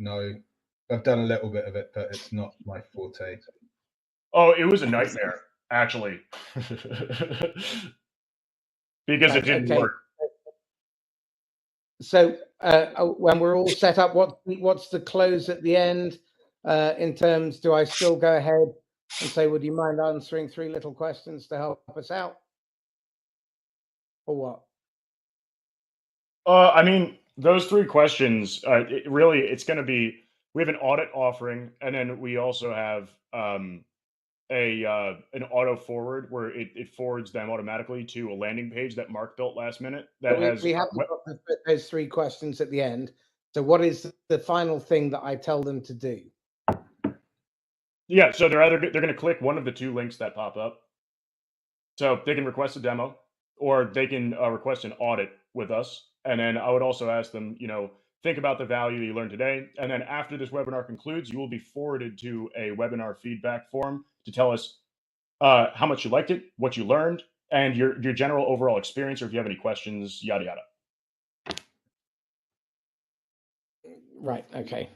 No, I've done a little bit of it, but it's not my forte. Oh, it was a nightmare, actually, because it didn't work. So when we're all set up, what's the close at the end? In terms, do I still go ahead and say, would you mind answering 3 little questions to help us out? Or what? I mean, those 3 questions, it's going to be, we have an audit offering, and then we also have an auto forward where it forwards them automatically to a landing page that Mark built last minute. That we haven't got those 3 questions at the end. So what is the final thing that I tell them to do? Yeah, so they're going to click one of the 2 links that pop up. So they can request a demo, or they can request an audit with us. And then I would also ask them, think about the value you learned today. And then after this webinar concludes, you will be forwarded to a webinar feedback form to tell us how much you liked it, what you learned, and your general overall experience, or if you have any questions, yada, yada. Right. Okay.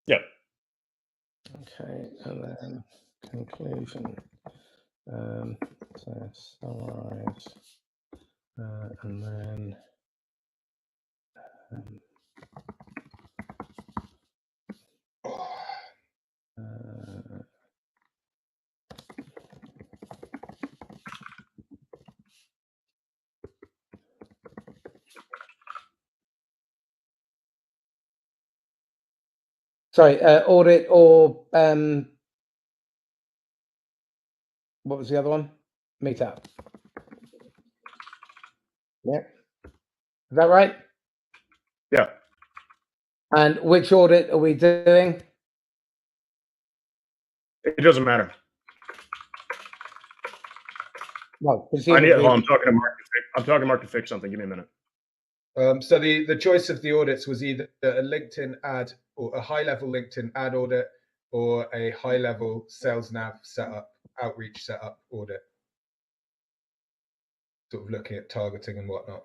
Yep. Okay. And then conclusion. So summarize. And then sorry, audit or what was the other one? Meetup. Yeah. Is that right? Yeah. And which audit are we doing? It doesn't matter. Well, I'm talking to Mark. I'm talking to Mark to fix something. Give me a minute. So the choice of the audits was either a LinkedIn ad or a high-level LinkedIn ad audit, or a high-level Sales Nav setup, outreach setup audit. Sort of looking at targeting and whatnot.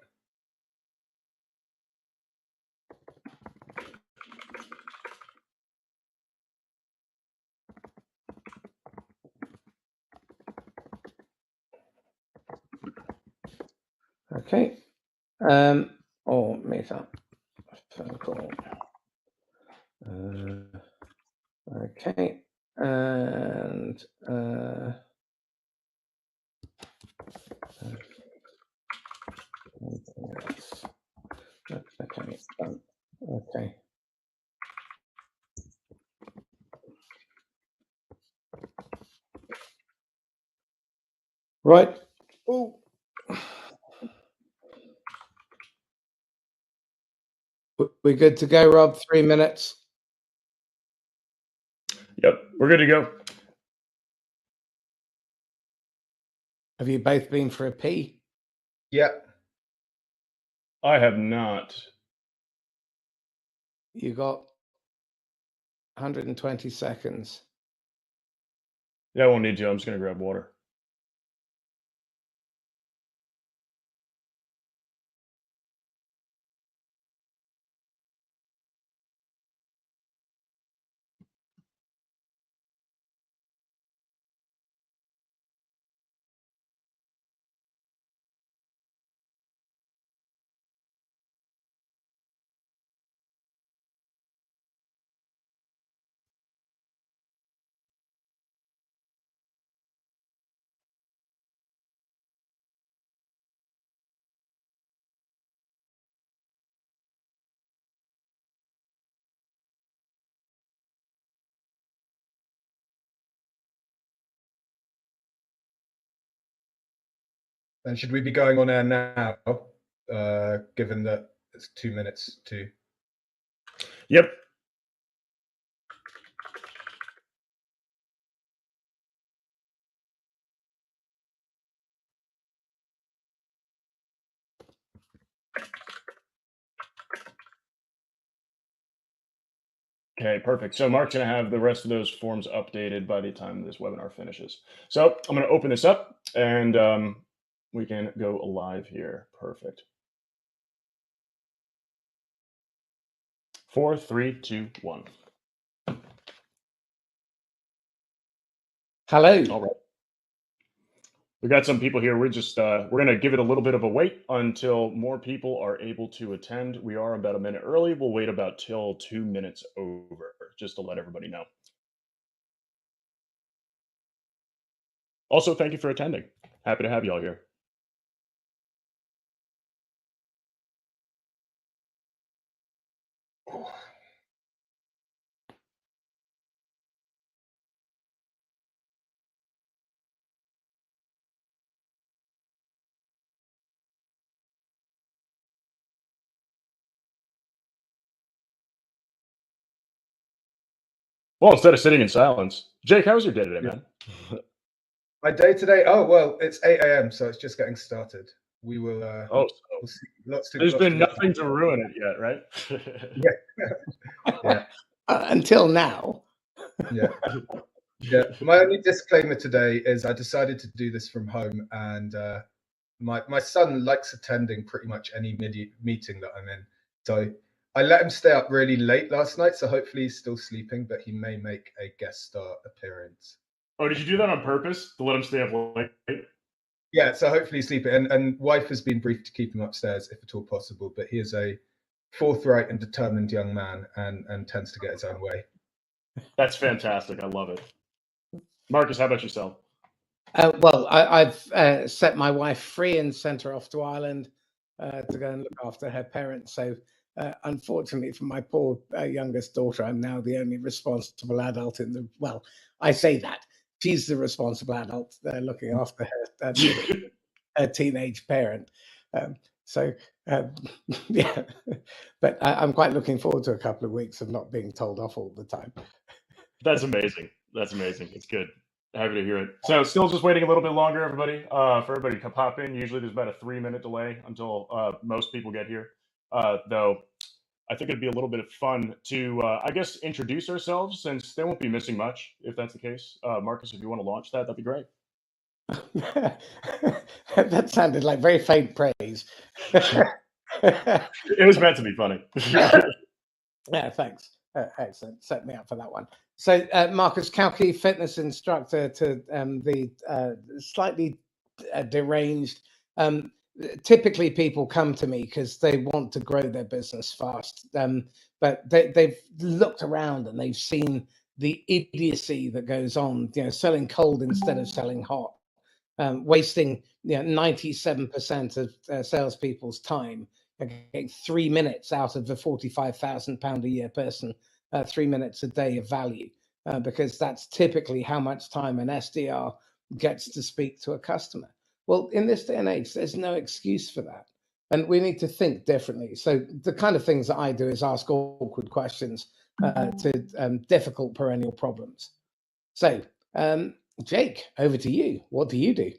Okay. Or meetup. Phone call. Okay. And okay. Okay. Right. Oh. We're good to go, Rob. 3 minutes. Yep, we're good to go. Have you both been for a pee? Yep. I have not. You got 120 seconds. Yeah, I won't need to. I'm just going to grab water. And should we be going on air now, given that it's 2 minutes to? Yep. Okay, perfect. So Mark's going to have the rest of those forms updated by the time this webinar finishes. So I'm going to open this up, and we can go live here. Perfect. 4, 3, 2, 1. Hello. All right. We got some people here. We're going to give it a little bit of a wait until more people are able to attend. We are about a minute early. We'll wait about till 2 minutes over, just to let everybody know. Also, thank you for attending. Happy to have you all here. Well, instead of sitting in silence, Jake, how was your day today, man? My day today? Oh, well, it's 8 a.m., so it's just getting started. We will. We'll see. Lots to. There's lots been to nothing to ruin it yet, right? Yeah. Until now. Yeah. Yeah. My only disclaimer today is I decided to do this from home, and my son likes attending pretty much any meeting that I'm in. So I let him stay up really late last night, so hopefully he's still sleeping, but he may make a guest star appearance. Oh, did you do that on purpose to let him stay up late? Yeah, so hopefully he's sleeping. And wife has been briefed to keep him upstairs if at all possible, but he is a forthright and determined young man and tends to get his own way. That's fantastic. I love it. Marcus, how about yourself? Well, I've set my wife free and sent her off to Ireland to go and look after her parents. So unfortunately for my poor youngest daughter, I'm now the only responsible adult in the, well, I say that. She's the responsible adult looking after her teenage parent. Yeah, but I'm quite looking forward to a couple of weeks of not being told off all the time. That's amazing. That's amazing. It's good. Happy to hear it. So still just waiting a little bit longer, everybody, for everybody to pop in. Usually there's about a 3-minute delay until most people get here. Though I think it'd be a little bit of fun to, I guess, introduce ourselves, since they won't be missing much if that's the case. Marcus, if you want to launch that, that'd be great. That sounded like very faint praise. It was meant to be funny. Yeah, thanks. Excellent. Set me up for that one. So, Marcus Kauke, fitness instructor to the slightly deranged. Typically, people come to me because they want to grow their business fast, but they've looked around and they've seen the idiocy that goes on. Selling cold instead of selling hot, wasting 97% of salespeople's time. Getting 3 minutes out of the £45,000 a year person, 3 minutes a day of value, because that's typically how much time an SDR gets to speak to a customer. Well, in this day and age, there's no excuse for that. And we need to think differently. So the kind of things that I do is ask awkward questions to difficult perennial problems. So, Jake, over to you. What do you do?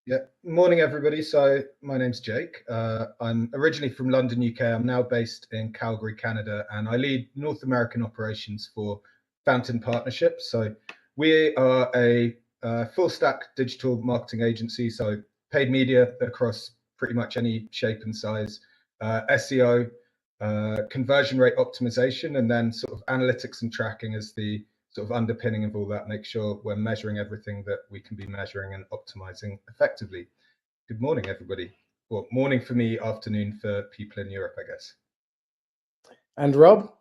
Yeah, morning everybody. So my name's Jake. I'm originally from London, UK. I'm now based in Calgary, Canada, and I lead North American operations for Fountain Partnerships. So we are a full stack digital marketing agency. So paid media across pretty much any shape and size, SEO, conversion rate optimization, and then sort of analytics and tracking as the sort of underpinning of all that. Make sure we're measuring everything that we can be measuring and optimizing effectively. Good morning, everybody. Well, morning for me, afternoon for people in Europe, I guess. And Rob?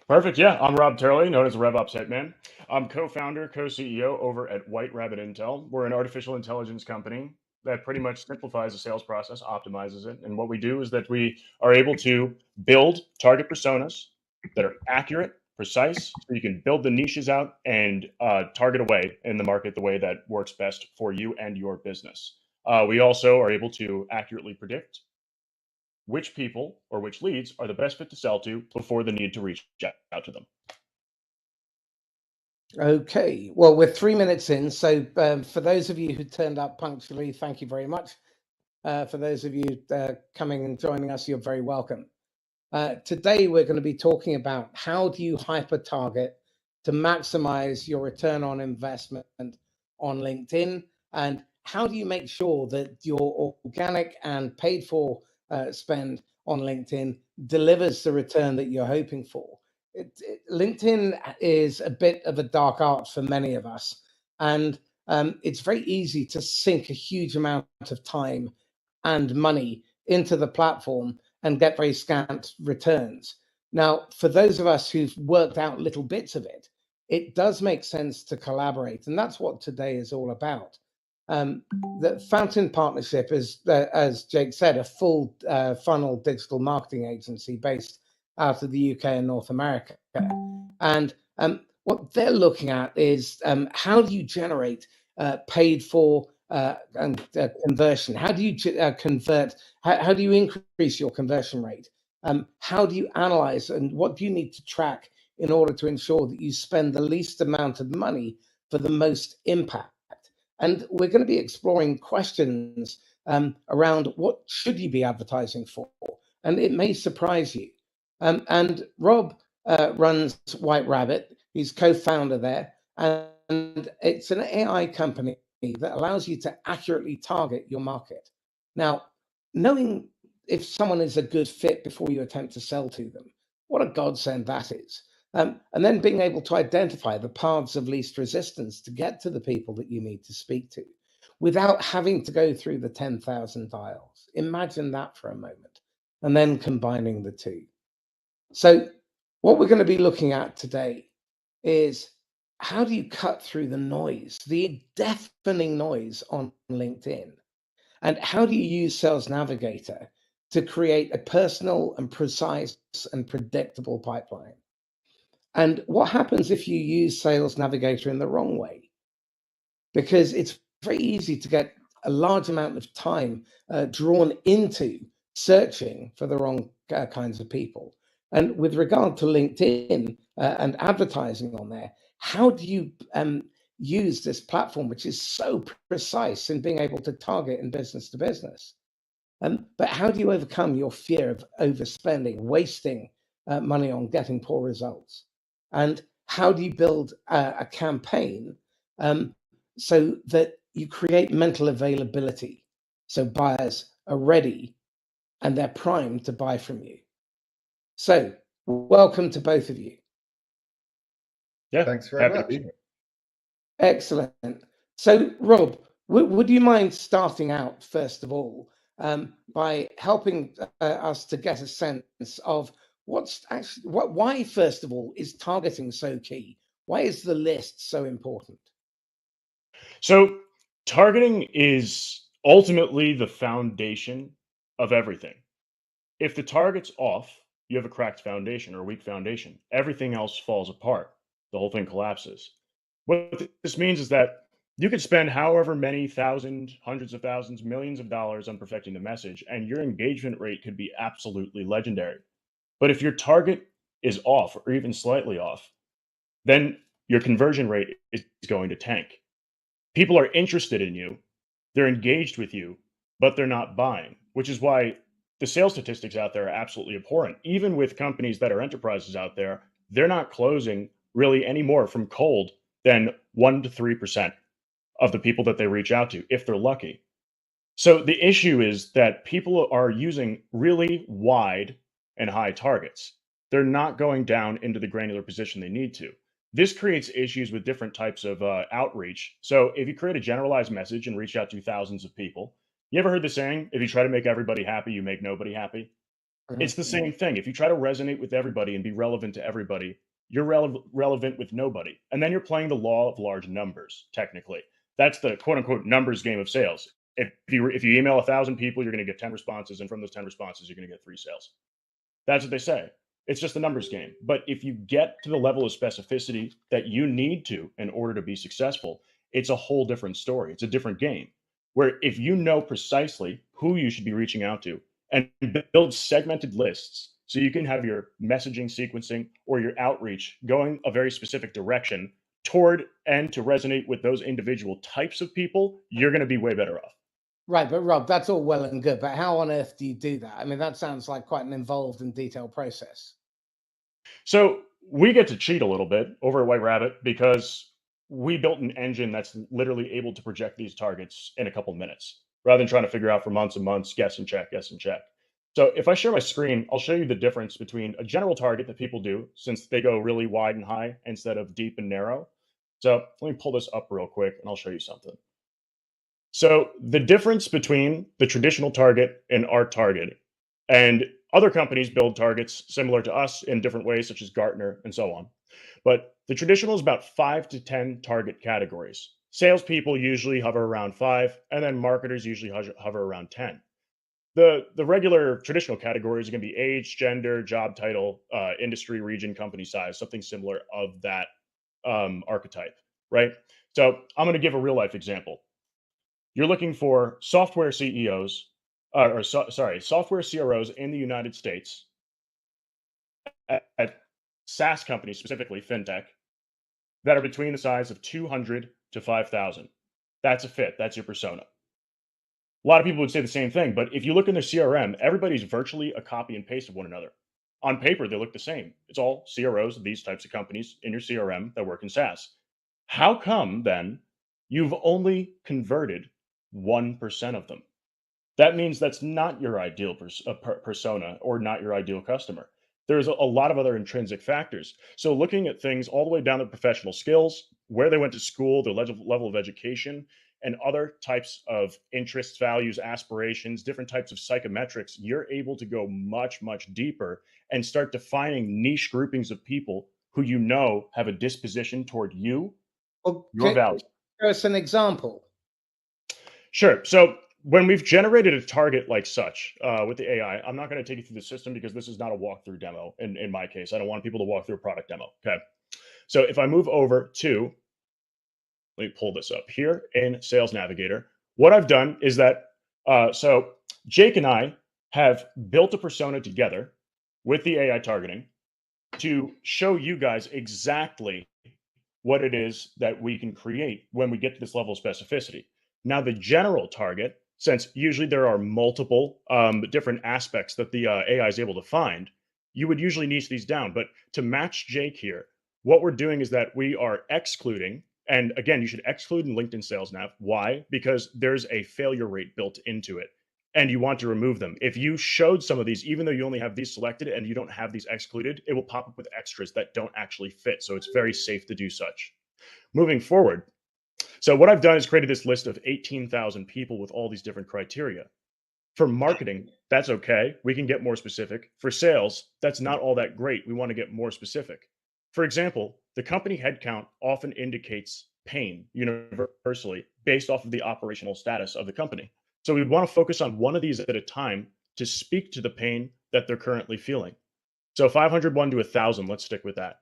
Perfect. Yeah, I'm Rob Turley, known as RevOps Hitman. I'm co-founder, co-CEO over at White Rabbit Intel. We're an artificial intelligence company that pretty much simplifies the sales process, optimizes it. And what we do is that we are able to build target personas that are accurate, precise, so you can build the niches out and target away in the market the way that works best for you and your business. We also are able to accurately predict which people or which leads are the best fit to sell to before the need to reach out to them. Okay, well, we're 3 minutes in. So for those of you who turned up punctually, thank you very much. For those of you coming and joining us, you're very welcome. Today, we're going to be talking about how do you hyper target to maximize your return on investment on LinkedIn, and how do you make sure that your organic and paid for spend on LinkedIn delivers the return that you're hoping for. LinkedIn is a bit of a dark art for many of us, and it's very easy to sink a huge amount of time and money into the platform and get very scant returns. Now, for those of us who've worked out little bits of it, it does make sense to collaborate, and that's what today is all about. The Fountain Partnership is, as Jake said, a full funnel digital marketing agency based out of the UK and North America. And what they're looking at is how do you generate paid for conversion? How do you convert? How do you increase your conversion rate? How do you analyze, and what do you need to track in order to ensure that you spend the least amount of money for the most impact? And we're going to be exploring questions around what should you be advertising for, and it may surprise you. And Rob runs White Rabbit. He's co-founder there, and it's an AI company that allows you to accurately target your market. Now, knowing if someone is a good fit before you attempt to sell to them, what a godsend that is. And then being able to identify the paths of least resistance to get to the people that you need to speak to without having to go through the 10,000 dials. Imagine that for a moment, and then combining the two. So what we're going to be looking at today is how do you cut through the noise, the deafening noise on LinkedIn? And how do you use Sales Navigator to create a personal and precise and predictable pipeline? And what happens if you use Sales Navigator in the wrong way? Because it's very easy to get a large amount of time drawn into searching for the wrong kinds of people. And with regard to LinkedIn and advertising on there, how do you use this platform, which is so precise in being able to target in business to business? But how do you overcome your fear of overspending, wasting money on getting poor results? And how do you build a campaign so that you create mental availability so buyers are ready and they're primed to buy from you? So welcome to both of you. Yeah, Thanks very much. Excellent. So Rob, would you mind starting out first of all by helping us to get a sense of why first of all is targeting so key? Why is the list so important? So targeting is ultimately the foundation of everything. If the target's off, you have a cracked foundation or a weak foundation. Everything else falls apart. The whole thing collapses. What this means is that you could spend however many thousands, hundreds of thousands, millions of dollars on perfecting the message, and your engagement rate could be absolutely legendary. But if your target is off or even slightly off, then your conversion rate is going to tank. People are interested in you, they're engaged with you, but they're not buying, which is why the sales statistics out there are absolutely abhorrent. Even with companies that are enterprises out there, they're not closing really any more from cold than 1 to 3% of the people that they reach out to, if they're lucky. So the issue is that people are using really wide and high targets. They're not going down into the granular position they need to. This creates issues with different types of outreach. So if you create a generalized message and reach out to thousands of people, you ever heard the saying, if you try to make everybody happy, you make nobody happy? It's the same thing. If you try to resonate with everybody and be relevant to everybody, you're relevant with nobody. And then you're playing the law of large numbers, technically. That's the quote unquote numbers game of sales. If you email 1,000 people, you're going to get 10 responses. And from those 10 responses, you're going to get 3 sales. That's what they say. It's just a numbers game. But if you get to the level of specificity that you need to in order to be successful, it's a whole different story. It's a different game where if you know precisely who you should be reaching out to and build segmented lists so you can have your messaging sequencing or your outreach going a very specific direction toward and to resonate with those individual types of people, you're going to be way better off. Right, but Rob, that's all well and good, but how on earth do you do that? I mean, that sounds like quite an involved and detailed process. So we get to cheat a little bit over at White Rabbit because we built an engine that's literally able to project these targets in a couple of minutes rather than trying to figure out for months and months, guess and check, guess and check. So if I share my screen, I'll show you the difference between a general target that people do, since they go really wide and high instead of deep and narrow. So let me pull this up real quick and I'll show you something. So the difference between the traditional target and our target, and other companies build targets similar to us in different ways, such as Gartner and so on. But the traditional is about 5 to 10 target categories. Salespeople usually hover around 5, and then marketers usually hover around 10. The regular traditional categories are going to be age, gender, job title, industry, region, company size, something similar of that archetype, right? So I'm going to give a real life example. You're looking for software CEOs, software CROs in the United States at SaaS companies, specifically fintech, that are between the size of 200 to 5,000. That's a fit. That's your persona. A lot of people would say the same thing, but if you look in their CRM, everybody's virtually a copy and paste of one another. On paper, they look the same. It's all CROs of these types of companies in your CRM that work in SaaS. How come then you've only converted 1% of them? That means that's not your ideal persona or not your ideal customer. There's a lot of other intrinsic factors. So looking at things all the way down to professional skills, where they went to school, their level of education, and other types of interests, values, aspirations, different types of psychometrics, you're able to go much, much deeper and start defining niche groupings of people who you know have a disposition toward you, your values. Give us an example. Sure. So when we've generated a target like such with the AI, I'm not going to take you through the system because this is not a walkthrough demo. In my case, I don't want people to walk through a product demo. Okay. So if I move over to, let me pull this up here in Sales Navigator. What I've done is that, so Jake and I have built a persona together with the AI targeting to show you guys exactly what it is that we can create when we get to this level of specificity. Now, the general target, since usually there are multiple different aspects that the AI is able to find, you would usually niche these down. But to match Jake here, what we're doing is that we are excluding, and again, you should exclude in LinkedIn Sales Nav. Why? Because there's a failure rate built into it, and you want to remove them. If you showed some of these, even though you only have these selected and you don't have these excluded, it will pop up with extras that don't actually fit. So it's very safe to do such. Moving forward, so what I've done is created this list of 18,000 people with all these different criteria. For marketing, that's okay. We can get more specific. For sales, that's not all that great. We want to get more specific. For example, the company headcount often indicates pain universally based off of the operational status of the company. So we'd want to focus on one of these at a time to speak to the pain that they're currently feeling. So 501 to 1,000, let's stick with that.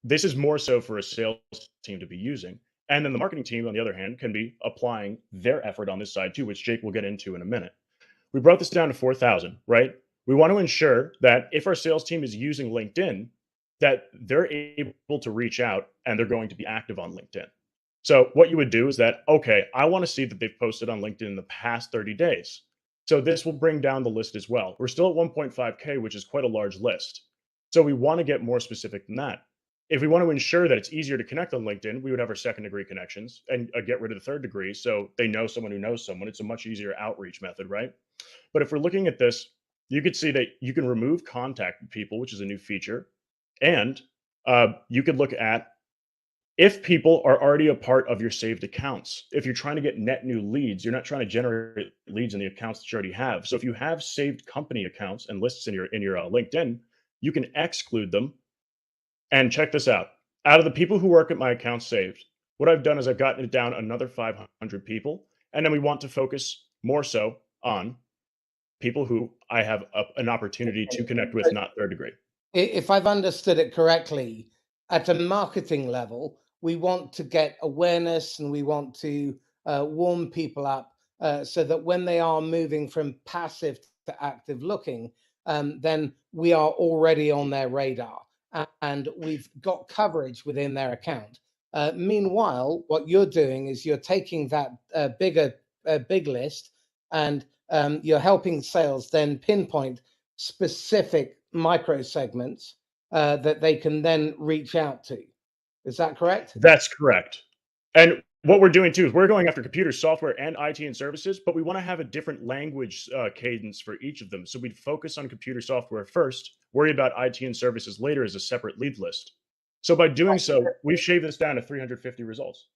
This is more so for a sales team to be using. And then the marketing team, on the other hand, can be applying their effort on this side too, which Jake will get into in a minute. We brought this down to 4,000, right? We want to ensure that if our sales team is using LinkedIn, that they're able to reach out and they're going to be active on LinkedIn. So what you would do is that, okay, I want to see that they've posted on LinkedIn in the past 30 days. So this will bring down the list as well. We're still at 1.5K, which is quite a large list. So we want to get more specific than that. If we want to ensure that it's easier to connect on LinkedIn, we would have our second degree connections and get rid of the third degree. So they know someone who knows someone. It's a much easier outreach method, right? But if we're looking at this, you could see that you can remove contact people, which is a new feature. And you could look at if people are already a part of your saved accounts. If you're trying to get net new leads, you're not trying to generate leads in the accounts that you already have. So if you have saved company accounts and lists in your LinkedIn, you can exclude them. And check this out. Out of the people who work at my account saved, what I've done is I've gotten it down another 500 people. And then we want to focus more so on people who I have an opportunity to connect with, not third degree. If I've understood it correctly, at a marketing level, we want to get awareness and we want to warm people up so that when they are moving from passive to active looking, then we are already on their radar and we've got coverage within their account. Meanwhile, what you're doing is you're taking that big list and you're helping sales then pinpoint specific micro segments that they can then reach out to. Is that correct? That's correct. And what we're doing too is we're going after computer software and IT and services, but we want to have a different language cadence for each of them. So we'd focus on computer software first, worry about IT and services later as a separate lead list. So by doing so, we've shaved this down to 350 results.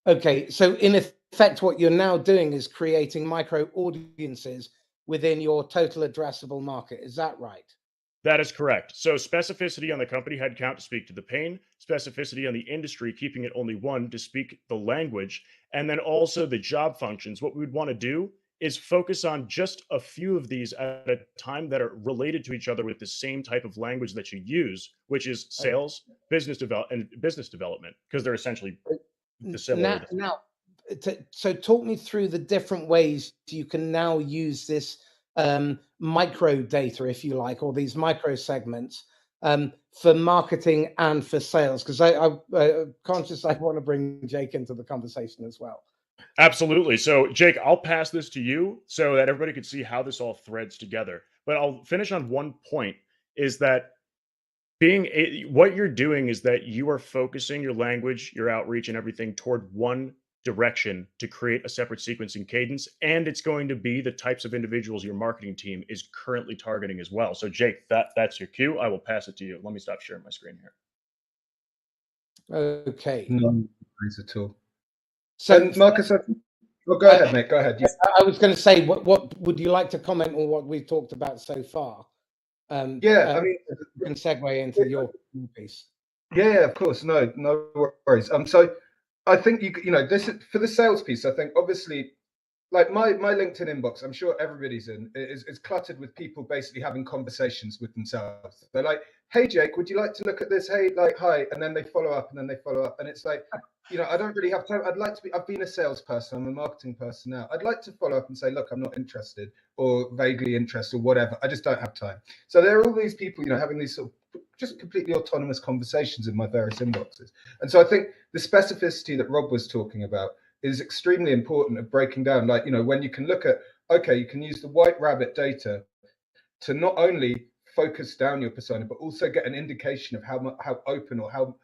Okay, so in effect, what you're now doing is creating micro audiences within your total addressable market. Is that right? That is correct. So specificity on the company headcount to speak to the pain, specificity on the industry, keeping it only one to speak the language, and then also the job functions. What we would want to do is focus on just a few of these at a time that are related to each other with the same type of language that you use, which is sales, business development, because they're essentially the similar. So talk me through the different ways you can now use this micro data, if you like, or these micro segments for marketing and for sales, because I'm conscious I want to bring Jake into the conversation as well. Absolutely. So Jake, I'll pass this to you so that everybody can see how this all threads together. But I'll finish on one point, is that what you're doing is that you are focusing your language, your outreach, and everything toward one direction to create a separate sequencing cadence. And it's going to be the types of individuals your marketing team is currently targeting as well. So Jake, that's your cue. I will pass it to you. Let me stop sharing my screen here. Okay. No worries at all. So Marcus, go ahead, mate. Go ahead. I was going to say, what would you like to comment on what we've talked about so far? I mean, we can segue into your piece. Yeah, of course. No worries. So I think you know, this for the sales piece. I think obviously, like my LinkedIn inbox, I'm sure everybody's is cluttered with people basically having conversations with themselves. They're like, "Hey, Jake, would you like to look at this? Hey, like, hi," and then they follow up, and then they follow up, and it's like, you know, I don't really have time. I've been a salesperson. I'm a marketing person now. I'd like to follow up and say, look, I'm not interested or vaguely interested or whatever. I just don't have time. So there are all these people, you know, having these sort of just completely autonomous conversations in my various inboxes. And so I think the specificity that Rob was talking about is extremely important of breaking down, like, you know, when you can look at, okay, you can use the white rabbit data to not only focus down your persona, but also get an indication of how open or how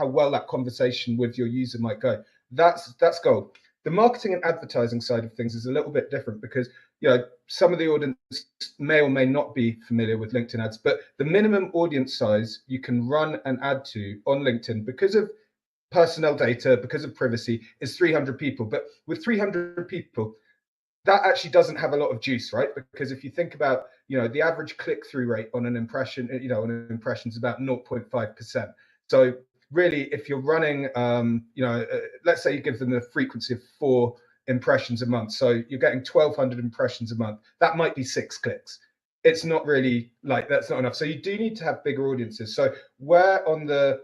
well that conversation with your user might go. That's gold. The marketing and advertising side of things is a little bit different because, you know, some of the audience may or may not be familiar with LinkedIn ads, but the minimum audience size you can run an ad to on LinkedIn because of personnel data, because of privacy, is 300 people. But with 300 people, that actually doesn't have a lot of juice, right? Because if you think about, you know, the average click-through rate on an impression, you know, on an impression is about 0.5%. So really, if you're running, you know, let's say you give them a frequency of 4 impressions a month, so you're getting 1,200 impressions a month. That might be 6 clicks. It's not really, like, that's not enough. So you do need to have bigger audiences. So where on the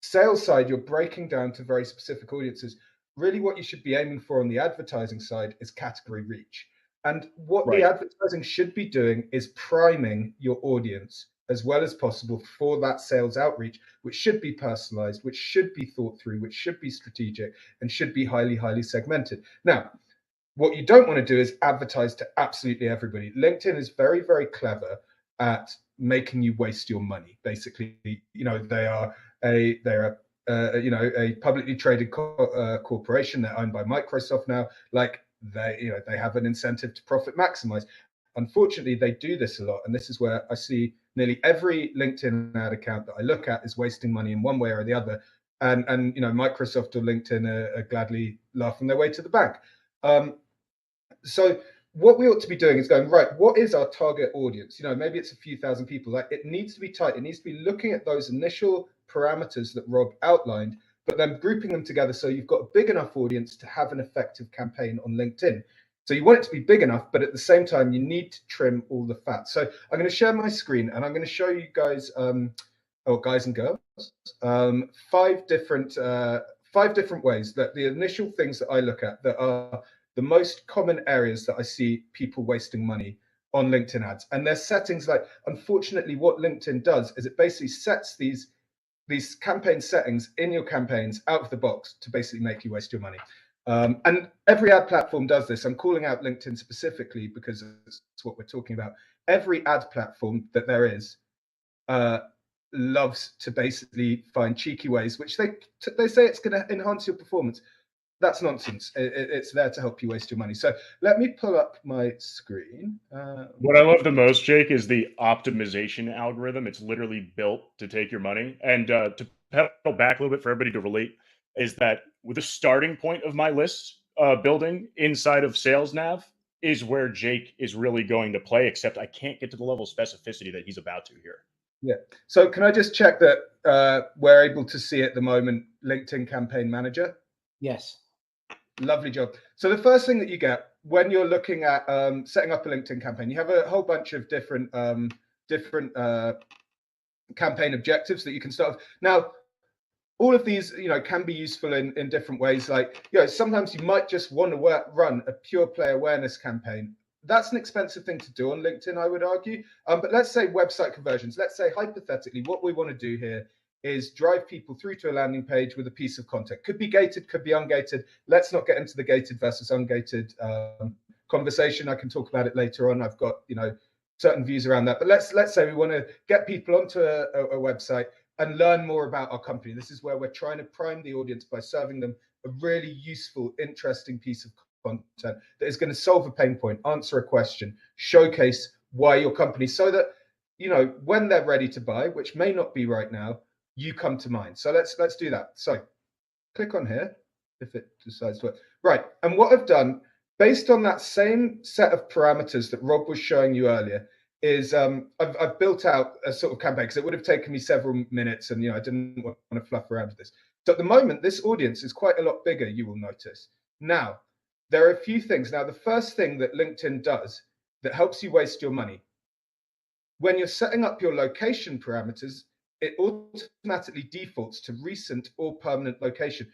sales side you're breaking down to very specific audiences, really what you should be aiming for on the advertising side is category reach. And what the advertising should be doing is priming your audience as well as possible for that sales outreach, which should be personalized, which should be thought through, which should be strategic, and should be highly segmented. Now, what you don't want to do is advertise to absolutely everybody. LinkedIn is very clever at making you waste your money. Basically, you know, they're you know, a publicly traded corporation. They're owned by Microsoft now. Like, they have an incentive to profit maximize. Unfortunately, they do this a lot, and this is where I see nearly every LinkedIn ad account that I look at is wasting money in one way or the other. And you know, Microsoft or LinkedIn are gladly laughing their way to the bank. So what we ought to be doing is going, right, what is our target audience? You know, maybe it's a few thousand people. Like, it needs to be tight. It needs to be looking at those initial parameters that Rob outlined, but then grouping them together so you've got a big enough audience to have an effective campaign on LinkedIn. So you want it to be big enough, but at the same time, you need to trim all the fat. So I'm going to share my screen and I'm going to show you guys, guys and girls, 5 different ways that the initial things that I look at that are the most common areas that I see people wasting money on LinkedIn ads. And there's settings like, unfortunately, what LinkedIn does is it basically sets these campaign settings in your campaigns out of the box to basically make you waste your money. And every ad platform does this. I'm calling out LinkedIn specifically because it's what we're talking about. Every ad platform that there is loves to basically find cheeky ways, which they say it's going to enhance your performance. that's nonsense. It's there to help you waste your money. So let me pull up my screen. What I love the most, Jake, is the optimization algorithm. It's literally built to take your money. And to pedal back a little bit for everybody to relate, is that with the starting point of my list building inside of Sales Nav is where Jake is really going to play, except I can't get to the level of specificity that he's about to here. Yeah. So can I just check that we're able to see at the moment LinkedIn Campaign Manager? Yes. Lovely job. So the first thing that you get when you're looking at setting up a LinkedIn campaign, you have a whole bunch of different campaign objectives that you can start with. Now, all of these, can be useful in different ways. Like, sometimes you might just want to run a pure play awareness campaign. That's an expensive thing to do on LinkedIn, I would argue. But let's say website conversions. Let's say hypothetically, what we want to do here is drive people through to a landing page with a piece of content. Could be gated, could be ungated. Let's not get into the gated versus ungated conversation. I can talk about it later on. I've got certain views around that. But let's say we want to get people onto a website and learn more about our company. This is where we're trying to prime the audience by serving them a really useful, interesting piece of content that is going to solve a pain point, answer a question, showcase why your company, so that when they're ready to buy, which may not be right now, you come to mind. So let's do that. So click on here if it decides to work. Right. And what I've done, based on that same set of parameters that Rob was showing you earlier, is I've built out a sort of campaign, because it would have taken me several minutes, and I didn't want to fluff around with this. So at the moment, this audience is quite a lot bigger, you will notice. Now, there are a few things. Now, the first thing that LinkedIn does that helps you waste your money, when you're setting up your location parameters, it automatically defaults to recent or permanent location.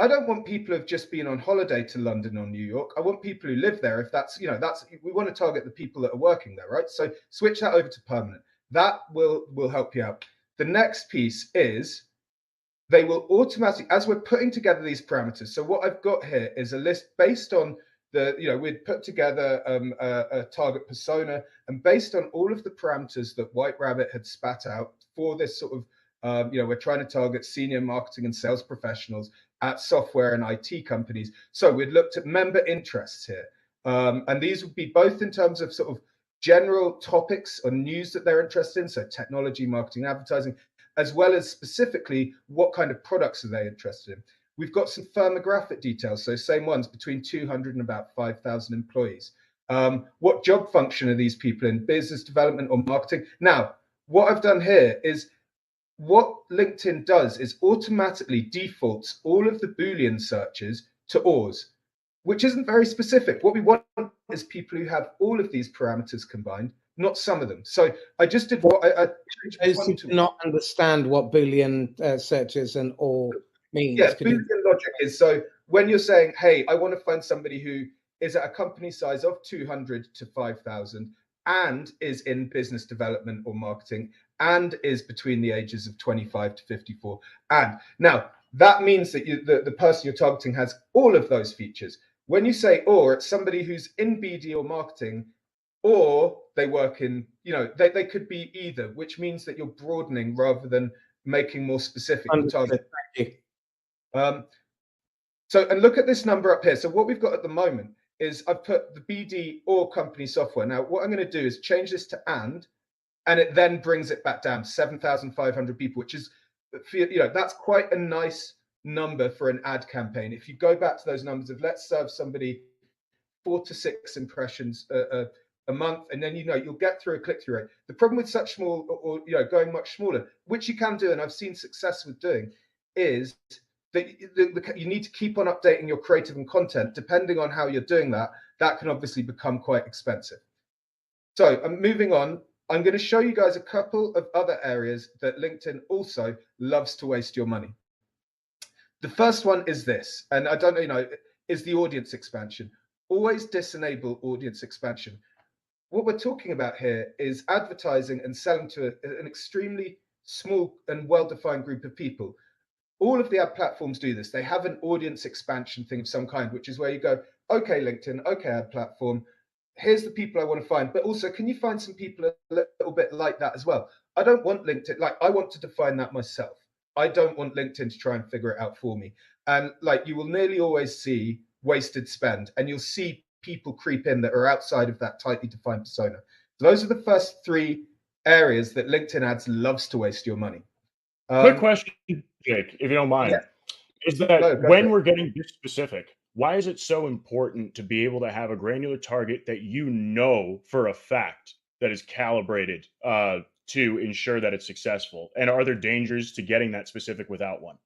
I don't want people who've just been on holiday to London or New York. I want people who live there. If that's, we want to target the people that are working there, right? So switch that over to permanent. That will help you out. The next piece is they will automatically, as we're putting together these parameters. So what I've got here is a list based on we'd put together a target persona, and based on all of the parameters that White Rabbit had spat out for this sort of, we're trying to target senior marketing and sales professionals at software and IT companies. So we'd looked at member interests here. And these would be both in terms of sort of general topics or news that they're interested in, so technology, marketing, advertising, as well as specifically what kind of products are they interested in. We've got some firmographic details, so same ones, between 200 and about 5,000 employees. What job function are these people in, business development or marketing? Now, what I've done here is, what LinkedIn does is automatically defaults all of the Boolean searches to ORs, which isn't very specific. What we want is people who have all of these parameters combined, not some of them. So I just did what I those who do not understand what Boolean searches and OR means. Yeah, Boolean logic is, so when you're saying, hey, I want to find somebody who is at a company size of 200 to 5,000 and is in business development or marketing and is between the ages of 25 to 54. And now that means that the person you're targeting has all of those features. When you say or, it's somebody who's in BD or marketing, or they work in, they could be either, which means that you're broadening rather than making more specific the target. Thank you. So, and look at this number up here. So what we've got at the moment is I've put the BD or company software. Now, what I'm going to do is change this to and it then brings it back down to 7,500 people, which is, that's quite a nice number for an ad campaign. If you go back to those numbers of, let's serve somebody 4 to 6 impressions a month, and then you'll get through a click-through rate. The problem with such small, or going much smaller, which you can do, and I've seen success with doing, is that you need to keep on updating your creative and content. Depending on how you're doing that, that can obviously become quite expensive. So I'm moving on. I'm going to show you guys a couple of other areas that LinkedIn also loves to waste your money. The first one is this, and I don't know, is the audience expansion. Always disenable audience expansion. What we're talking about here is advertising and selling to an extremely small and well-defined group of people. All of the ad platforms do this. They have an audience expansion thing of some kind, which is where you go, okay, LinkedIn, okay, ad platform, here's the people I want to find, but also, can you find some people a little bit like that as well? I don't want LinkedIn, I want to define that myself. I don't want LinkedIn to try and figure it out for me. and like you will nearly always see wasted spend, and you'll see people creep in that are outside of that tightly defined persona. So those are the first three areas that LinkedIn ads loves to waste your money. Quick question, Jake, if you don't mind, is that when we're getting this specific, why is it so important to be able to have a granular target that you know for a fact that is calibrated to ensure that it's successful? And are there dangers to getting that specific without one?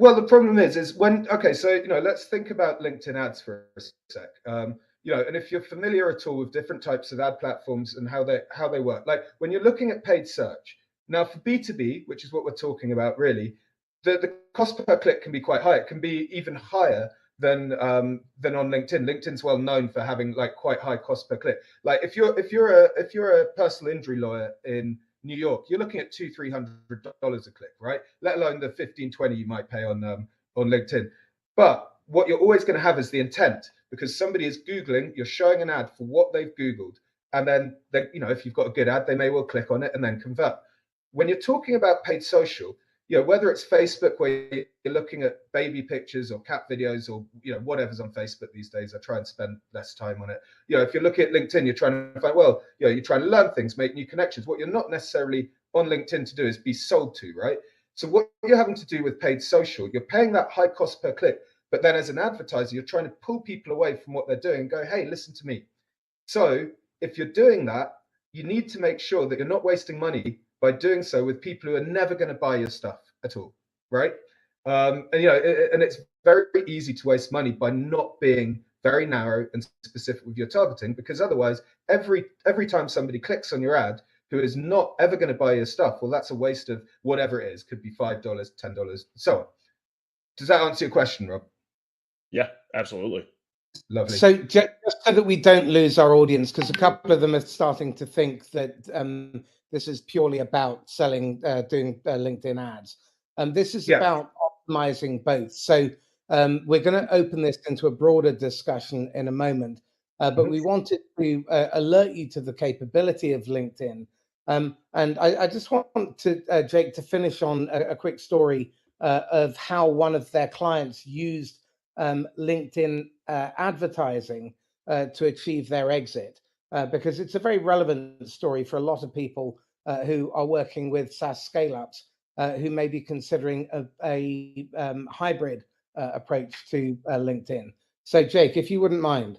Well, the problem is when, okay, so, let's think about LinkedIn ads for a sec. And if you're familiar at all with different types of ad platforms and how they work, like when you're looking at paid search, now for B2B, which is what we're talking about really, the cost per click can be quite high. It can be even higher than on LinkedIn. LinkedIn's well known for having like quite high cost per click. Like if you're a personal injury lawyer in New York, you're looking at $200-300 a click, right? Let alone the $15-20 you might pay on LinkedIn. But what you're always going to have is the intent, because somebody is Googling, you're showing an ad for what they've Googled, and then if you've got a good ad, they may well click on it and then convert. When you're talking about paid social, whether it's Facebook where you're looking at baby pictures or cat videos or whatever's on Facebook these days, I try and spend less time on it. If you're looking at LinkedIn, you're trying to find, you're trying to learn things, make new connections. What you're not necessarily on LinkedIn to do is be sold to, right? So what you're having to do with paid social, you're paying that high cost per click, but then as an advertiser, you're trying to pull people away from what they're doing and go, hey, listen to me. So if you're doing that, you need to make sure that you're not wasting money by doing so with people who are never going to buy your stuff at all, right? And it's very easy to waste money by not being very narrow and specific with your targeting, because otherwise, every time somebody clicks on your ad who is not ever going to buy your stuff, well, that's a waste of whatever it is. Could be $5, $10, so on. Does that answer your question, Rob? Yeah, absolutely. Lovely. So just so that we don't lose our audience, because a couple of them are starting to think that this is purely about selling, doing LinkedIn ads. This is about optimizing both. So we're going to open this into a broader discussion in a moment, but we wanted to alert you to the capability of LinkedIn. And I just want to, Jake, to finish on a quick story of how one of their clients used LinkedIn advertising to achieve their exit, because it's a very relevant story for a lot of people who are working with SaaS scale-ups who may be considering a hybrid approach to LinkedIn. So, Jake, if you wouldn't mind.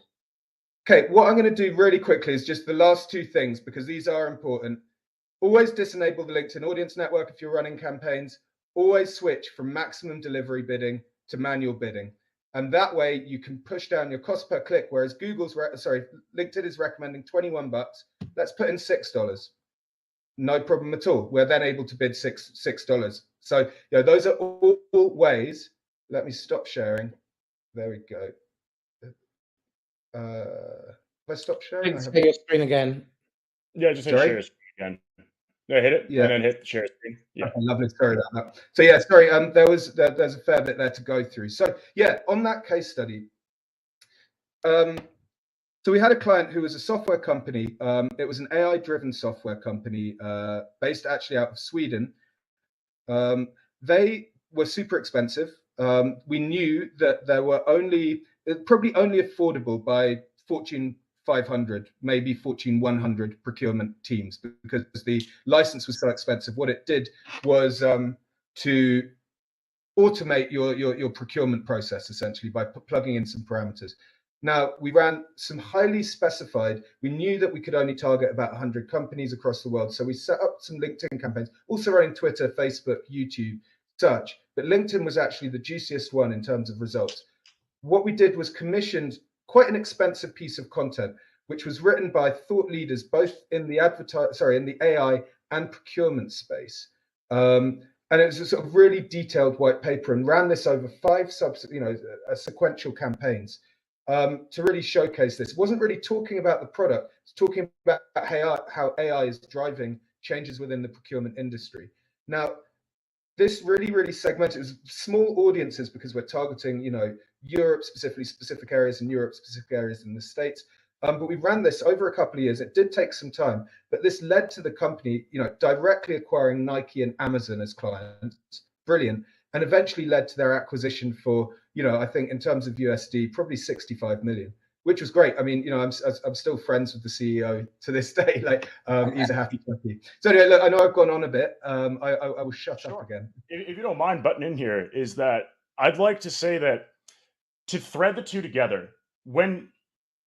Okay, what I'm going to do really quickly is just the last two things, because these are important. Always disable the LinkedIn audience network if you're running campaigns. Always switch from maximum delivery bidding to manual bidding. And that way you can push down your cost per click, whereas LinkedIn is recommending $21. Let's put in $6. No problem at all. We're then able to bid $6. So those are all ways. Let me stop sharing. There we go. If I stop sharing, Share your screen again. Yeah, just hit share screen again. Yeah, hit it, and then hit the share screen. Yeah, okay, lovely. Sorry about that. So yeah, sorry. There's a fair bit there to go through. So yeah, on that case study, so we had a client who was a software company. It was an AI-driven software company based actually out of Sweden. They were super expensive. We knew that there were probably only affordable by Fortune 500, maybe Fortune 100 procurement teams, because the license was so expensive. What it did was to automate your procurement process, essentially, by plugging in some parameters. Now, we ran some highly specified. We knew that we could only target about 100 companies across the world. So we set up some LinkedIn campaigns, also running Twitter, Facebook, YouTube, search. But LinkedIn was actually the juiciest one in terms of results. What we did was commissioned quite an expensive piece of content, which was written by thought leaders, both in the in the AI and procurement space. And it was a sort of really detailed white paper, and ran this over 5 sequential campaigns. To really showcase this. It wasn't really talking about the product, it's talking about how AI is driving changes within the procurement industry. Now, this really segmented small audiences, because we're targeting, Europe specifically, specific areas in Europe, specific areas in the States. But we ran this over a couple of years. It did take some time, but this led to the company, directly acquiring Nike and Amazon as clients. Brilliant. and eventually led to their acquisition for, I think in terms of USD, probably 65 million, which was great. I mean, I'm still friends with the CEO to this day. Like, he's a happy puppy. So anyway, look, I know I've gone on a bit. I will shut up again. If you don't mind butting in here, is that I'd like to say that to thread the two together, when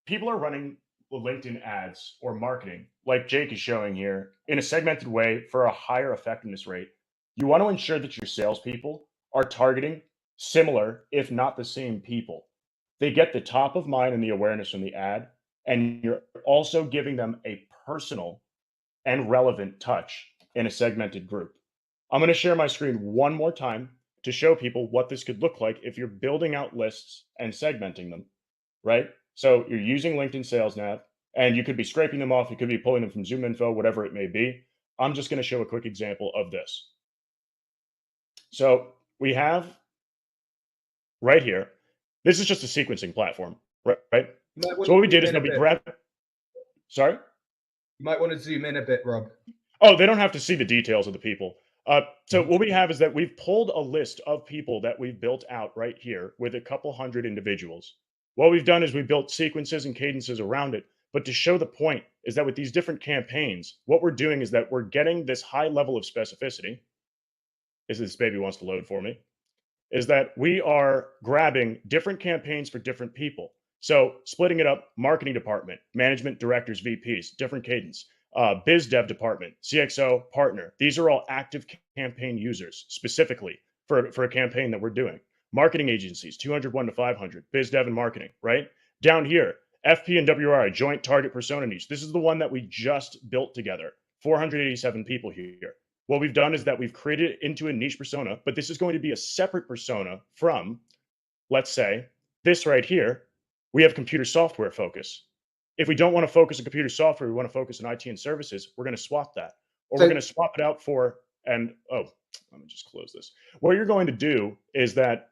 people are running LinkedIn ads or marketing, like Jake is showing here, in a segmented way for a higher effectiveness rate, you want to ensure that your salespeople are targeting similar, if not the same people. They get the top of mind and the awareness from the ad, and you're also giving them a personal and relevant touch in a segmented group. I'm going to share my screen one more time to show people what this could look like if you're building out lists and segmenting them, right? So you're using LinkedIn Sales Nav, and you could be scraping them off. You could be pulling them from Zoom Info, whatever it may be. I'm just going to show a quick example of this. So we have right here, this is just a sequencing platform, right? So what we did is that we grabbed, sorry? You might want to zoom in a bit, Rob. Oh, they don't have to see the details of the people. So what we have is that we've pulled a list of people that we've built out right here with a couple hundred individuals. What we've done is we built sequences and cadences around it. But to show the point is that with these different campaigns, what we're doing is that we're getting this high level of specificity. This baby wants to load for me. Is that we are grabbing different campaigns for different people. So splitting it up, marketing department, management directors, VPs, different cadence. Biz dev department, CXO, partner. These are all active campaign users specifically for a campaign that we're doing. Marketing agencies, 201 to 500, biz dev and marketing, right? Down here, FP and WRI, joint target persona niche. This is the one that we just built together, 487 people here. What we've done is that we've created it into a niche persona, but this is going to be a separate persona from, let's say, this right here. We have computer software focus. If we don't want to focus on computer software, we want to focus on IT and services, we're going to swap that. Or we're going to swap it out for, let me just close this. What you're going to do is that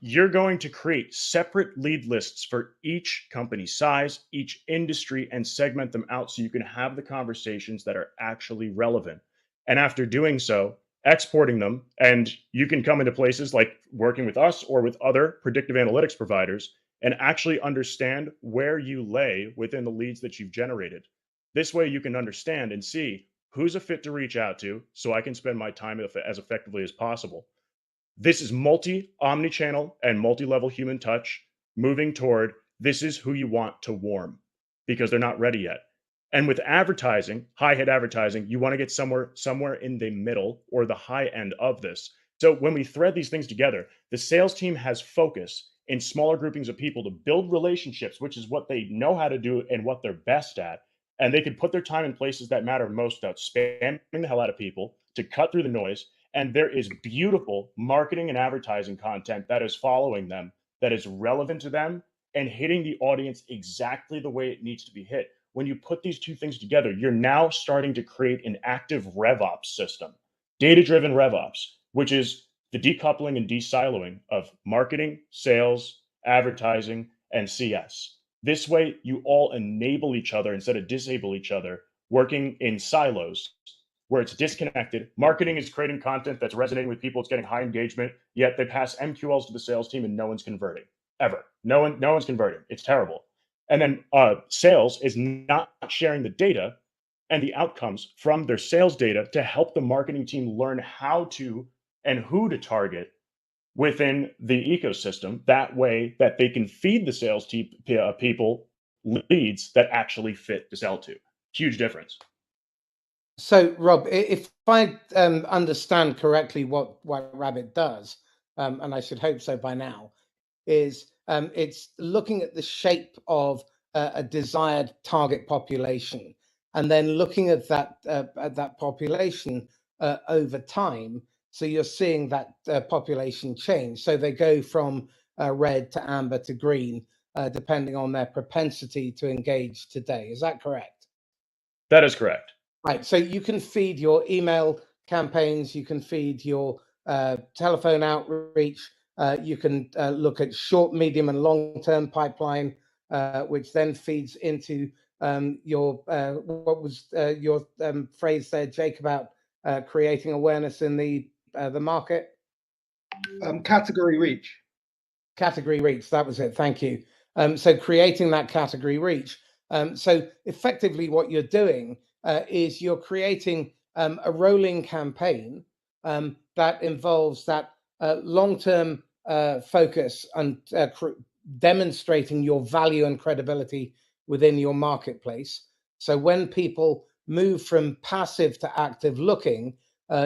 you're going to create separate lead lists for each company size, each industry, and segment them out so you can have the conversations that are actually relevant. And after doing so, exporting them, and you can come into places like working with us or with other predictive analytics providers and actually understand where you lay within the leads that you've generated. This way you can understand and see who's a fit to reach out to so I can spend my time as effectively as possible. This is omni-channel and multi-level human touch moving toward this is who you want to warm because they're not ready yet. And with advertising, high hit advertising, you want to get somewhere in the middle or the high end of this. So when we thread these things together, the sales team has focus in smaller groupings of people to build relationships, which is what they know how to do and what they're best at. And they can put their time in places that matter most without spamming the hell out of people to cut through the noise. And there is beautiful marketing and advertising content that is following them, that is relevant to them and hitting the audience exactly the way it needs to be hit. When you put these two things together, you're now starting to create an active RevOps system, data-driven RevOps, which is the decoupling and de-siloing of marketing, sales, advertising, and CS. This way, you all enable each other instead of disable each other, working in silos where it's disconnected. Marketing is creating content that's resonating with people. It's getting high engagement, yet they pass MQLs to the sales team and no one's converting, ever. No one's converting. It's terrible. And then sales is not sharing the data and the outcomes from their sales data to help the marketing team learn how to and who to target within the ecosystem. That way that they can feed the sales people leads that actually fit to sell to. Huge difference. So, Rob, if I understand correctly what Rabbit does, and I should hope so by now, is it's looking at the shape of a desired target population, and then looking at that population over time. So you're seeing that population change. So they go from red to amber to green, depending on their propensity to engage today. Is that correct? That is correct. Right. So you can feed your email campaigns. You can feed your telephone outreach. You can look at short, medium, and long-term pipeline, which then feeds into your what was your phrase there, Jake, about creating awareness in the market? Category reach. Category reach, that was it. Thank you. So creating that category reach. So effectively what you're doing is you're creating a rolling campaign that involves that long-term focus and demonstrating your value and credibility within your marketplace. So when people move from passive to active looking,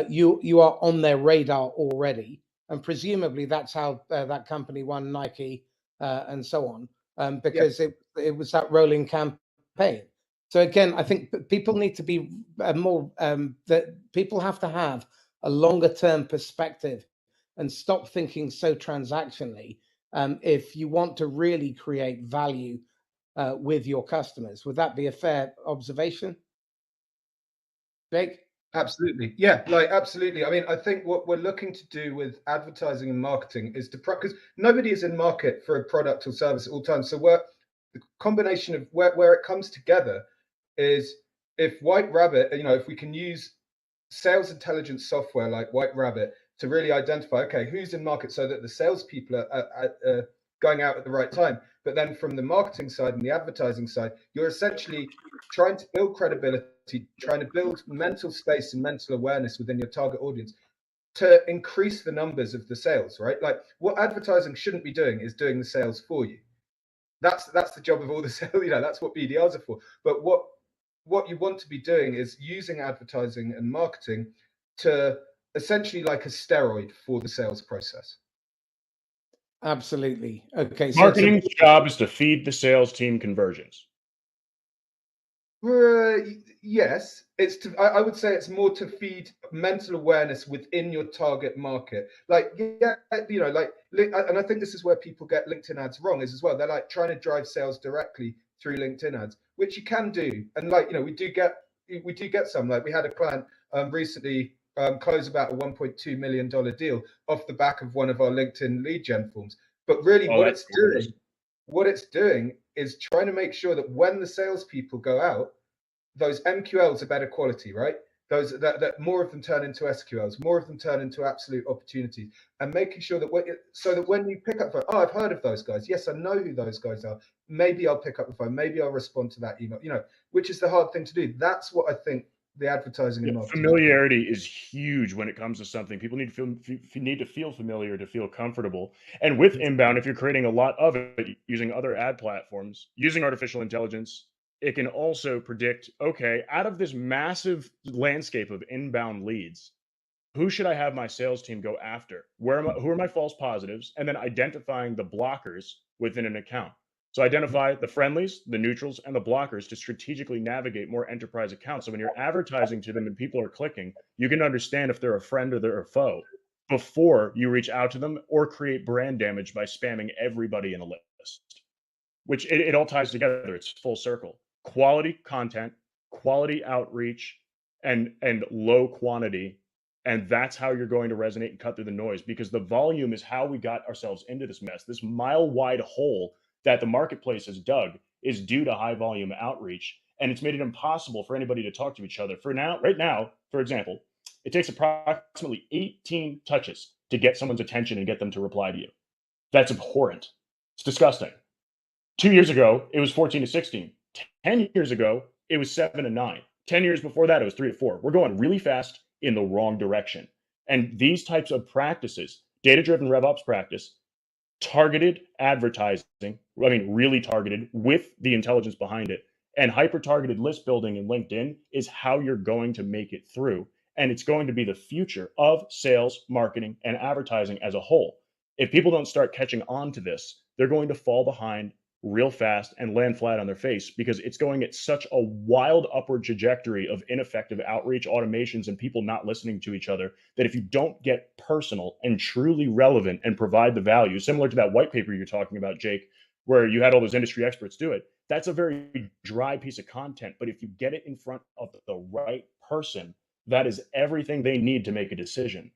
you are on their radar already. And presumably that's how that company won Nike and so on, because it was that rolling campaign. So again, I think people need to be more, that people have to have a longer term perspective and stop thinking so transactionally if you want to really create value with your customers. Would that be a fair observation, Jake? Absolutely. Yeah, like absolutely. I mean, I think what we're looking to do with advertising and marketing is to, because nobody is in market for a product or service at all times. So the combination of where it comes together is if White Rabbit, if we can use sales intelligence software like White Rabbit to really identify, okay, who's in market, so that the salespeople are going out at the right time. But then from the marketing side and the advertising side, you're essentially trying to build credibility, trying to build mental space and mental awareness within your target audience to increase the numbers of the sales, right? Like what advertising shouldn't be doing is doing the sales for you. That's the job of all the sales, that's what BDRs are for. But what you want to be doing is using advertising and marketing to essentially like a steroid for the sales process. Absolutely. Okay. So Marketing's job is to feed the sales team conversions. Yes, it's to. I would say it's more to feed mental awareness within your target market. Like, yeah, and I think this is where people get LinkedIn ads wrong as well. They're like trying to drive sales directly through LinkedIn ads, which you can do, and we do get some. Like we had a client recently close about a $1.2 million deal off the back of one of our LinkedIn lead gen forms. But really, what it's doing is trying to make sure that when the salespeople go out, those MQLs are better quality, right? Those that more of them turn into SQLs, more of them turn into absolute opportunities, and making sure that so that when you pick up the phone, I've heard of those guys. Yes, I know who those guys are. Maybe I'll pick up the phone. Maybe I'll respond to that email. Which is the hard thing to do. That's what I think the advertising and marketing. Familiarity is huge when it comes to something. People need to feel familiar to feel comfortable. And with inbound, if you're creating a lot of it using other ad platforms, using artificial intelligence, it can also predict, okay, out of this massive landscape of inbound leads, who should I have my sales team go after? Who are my false positives? And then identifying the blockers within an account. So identify the friendlies, the neutrals, and the blockers to strategically navigate more enterprise accounts. So when you're advertising to them and people are clicking, you can understand if they're a friend or they're a foe before you reach out to them or create brand damage by spamming everybody in a list, which it all ties together. It's full circle. Quality content, quality outreach, and low quantity. And that's how you're going to resonate and cut through the noise, because the volume is how we got ourselves into this mess. This mile-wide hole that the marketplace has dug is due to high volume outreach. And it's made it impossible for anybody to talk to each other. Right now, for example, it takes approximately 18 touches to get someone's attention and get them to reply to you. That's abhorrent. It's disgusting. 2 years ago, it was 14 to 16. 10 years ago, it was 7 to 9. 10 years before that, it was 3 to 4. We're going really fast in the wrong direction. And these types of practices, data-driven RevOps practice, targeted advertising, really targeted with the intelligence behind it, and hyper-targeted list building in LinkedIn is how you're going to make it through. And it's going to be the future of sales, marketing, and advertising as a whole. If people don't start catching on to this, they're going to fall behind real fast and land flat on their face, because it's going at such a wild upward trajectory of ineffective outreach automations and people not listening to each other, that if you don't get personal and truly relevant and provide the value, similar to that white paper you're talking about, Jake, where you had all those industry experts do it, that's a very dry piece of content. But if you get it in front of the right person, that is everything they need to make a decision.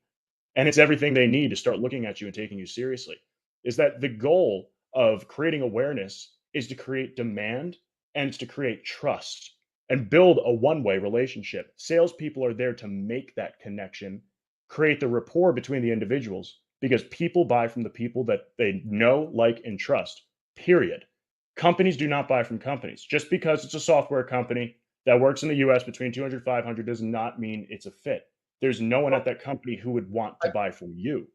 And it's everything they need to start looking at you and taking you seriously. Is that the goal of creating awareness is to create demand, and it's to create trust and build a one-way relationship. Salespeople are there to make that connection, create the rapport between the individuals, because people buy from the people that they know, like, and trust, period. Companies do not buy from companies. Just because it's a software company that works in the US between 200 500 does not mean it's a fit. There's no one at that company who would want to buy from you.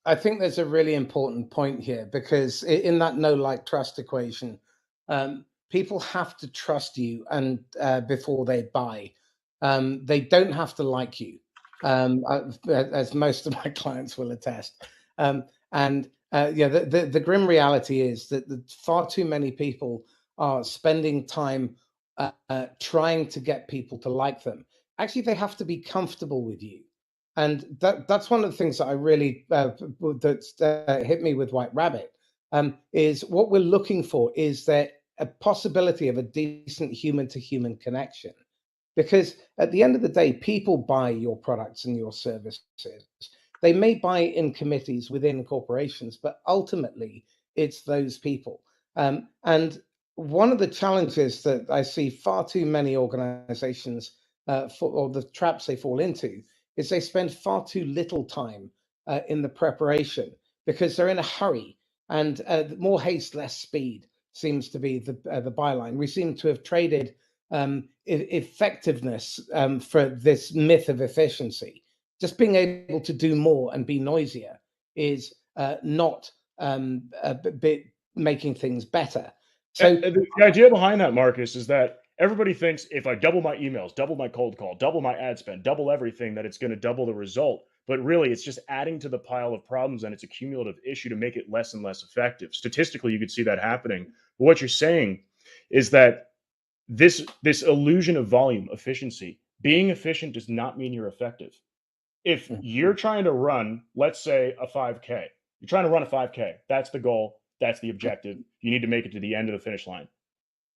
I think there's a really important point here, because in that know, like, trust equation, people have to trust you and before they buy. They don't have to like you, as most of my clients will attest. And yeah, the grim reality is that far too many people are spending time trying to get people to like them. Actually, they have to be comfortable with you. And that's one of the things that I really hit me with White Rabbit, is what we're looking for is there a possibility of a decent human to human connection, because at the end of the day, people buy your products and your services. They may buy in committees within corporations, but ultimately it's those people. And one of the challenges that I see far too many organizations or the traps they fall into is they spend far too little time in the preparation because they're in a hurry, and more haste, less speed seems to be the byline. We seem to have traded effectiveness for this myth of efficiency. Just being able to do more and be noisier is not making things better. So the idea behind that, Marcus, is that everybody thinks if I double my emails, double my cold call, double my ad spend, double everything, that it's going to double the result. But really, it's just adding to the pile of problems, and it's a cumulative issue to make it less and less effective. Statistically, you could see that happening. But what you're saying is that this illusion of volume, efficiency, being efficient does not mean you're effective. If you're trying to run, let's say, a 5K, you're trying to run a 5K, that's the goal, that's the objective. You need to make it to the end of the finish line.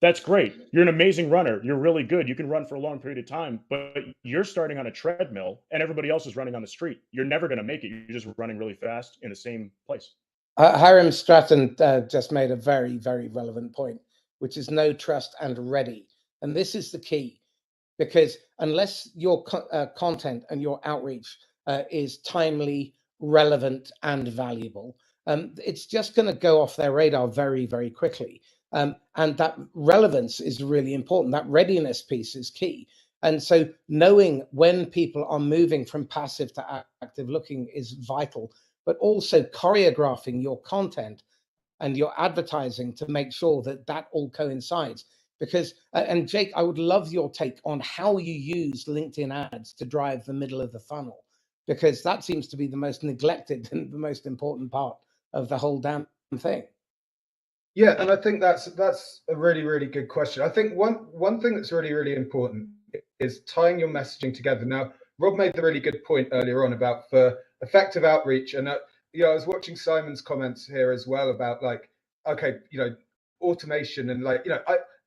That's great. You're an amazing runner. You're really good. You can run for a long period of time, but you're starting on a treadmill and everybody else is running on the street. You're never going to make it. You're just running really fast in the same place. Hiram Stratton just made a very, very relevant point, which is know, trust, and ready. And this is the key, because unless your content and your outreach is timely, relevant, and valuable, it's just going to go off their radar very, very quickly. And that relevance is really important. That readiness piece is key. And so knowing when people are moving from passive to active looking is vital, but also choreographing your content and your advertising to make sure that that all coincides. Because, and Jake, I would love your take on how you use LinkedIn ads to drive the middle of the funnel, because that seems to be the most neglected and the most important part of the whole damn thing. Yeah, and I think that's a really, really good question. I think one thing that's really, really important is tying your messaging together. Now, Rob made the really good point earlier on about for effective outreach, and I was watching Simon's comments here as well about, like, okay, automation, and, like,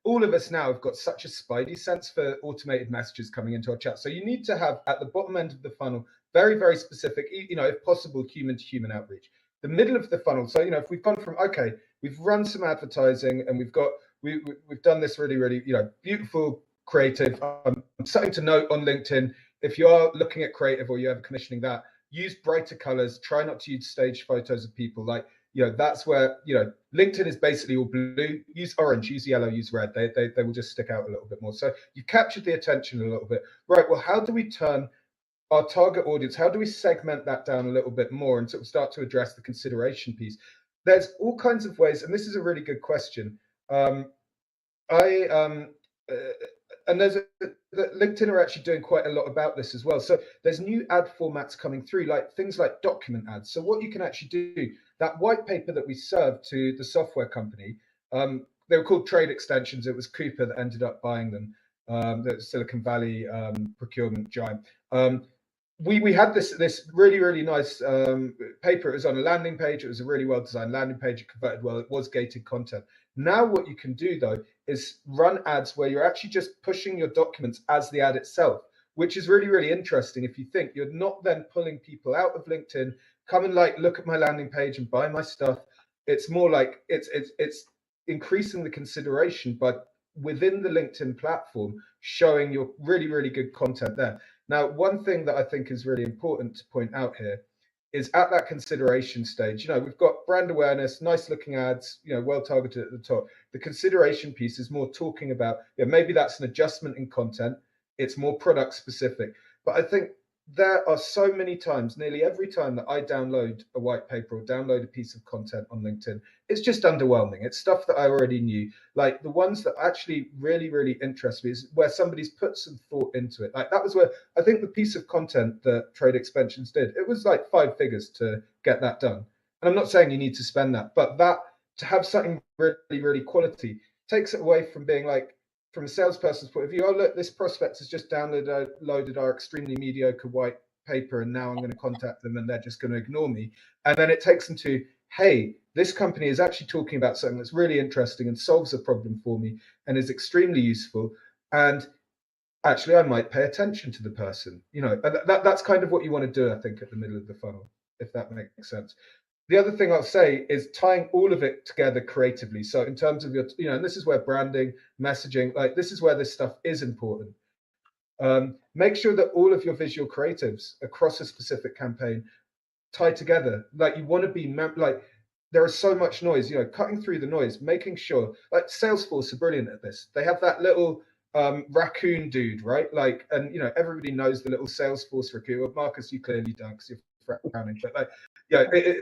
all of us now have got such a spidey sense for automated messages coming into our chat. So you need to have at the bottom end of the funnel very, very specific, if possible, human to human outreach. The middle of the funnel. So if we've gone from, okay, we've run some advertising and we've done this really, really beautiful creative. I'm starting to note on LinkedIn, if you are looking at creative or you're ever commissioning that, use brighter colors. Try not to use staged photos of people. Like, that's where LinkedIn is basically all blue. Use orange, use yellow, use red. They will just stick out a little bit more. So you've captured the attention a little bit. Right. Well, how do we turn our target audience, how do we segment that down a little bit more and sort of start to address the consideration piece? There's all kinds of ways, and this is a really good question. And LinkedIn are actually doing quite a lot about this as well. So there's new ad formats coming through, like things like document ads. So what you can actually do, that white paper that we served to the software company, they were called trade extensions. It was Cooper that ended up buying them, the Silicon Valley procurement giant. We had this really, really nice paper. It was on a landing page. It was a really well designed landing page. It converted well. It was gated content. Now what you can do, though, is run ads where you're actually just pushing your documents as the ad itself, which is really, really interesting. If you think you're not then pulling people out of LinkedIn, come and look at my landing page and buy my stuff. It's more like it's increasing the consideration, but within the LinkedIn platform, showing your really, really good content there. Now, one thing that I think is really important to point out here is at that consideration stage. We've got brand awareness, nice looking ads, well targeted at the top. The consideration piece is more talking about, maybe that's an adjustment in content. It's more product specific. But I think there are so many times, nearly every time that I download a white paper or download a piece of content on LinkedIn, it's just underwhelming. It's stuff that I already knew. Like the ones that actually really, really interest me is where somebody's put some thought into it. Like that was where I think the piece of content that Trade Expansions did, it was like 5 figures to get that done. And I'm not saying you need to spend that, but that to have something really, really quality takes it away from being like, from a salesperson's point of view, oh, look, this prospect has just downloaded our extremely mediocre white paper, and now I'm going to contact them and they're just going to ignore me. And then it takes them to, hey, this company is actually talking about something that's really interesting and solves a problem for me and is extremely useful. And actually, I might pay attention to the person. That's kind of what you want to do, I think, at the middle of the funnel, if that makes sense. The other thing I'll say is tying all of it together creatively. So in terms of your, and this is where branding, messaging, like this is where this stuff is important. Make sure that all of your visual creatives across a specific campaign tie together. Like you want to be, like there is so much noise, cutting through the noise, making sure, like Salesforce are brilliant at this. They have that little raccoon dude, right? Like, and everybody knows the little Salesforce raccoon. Well, Marcus, you clearly don't because you're frowning, but like,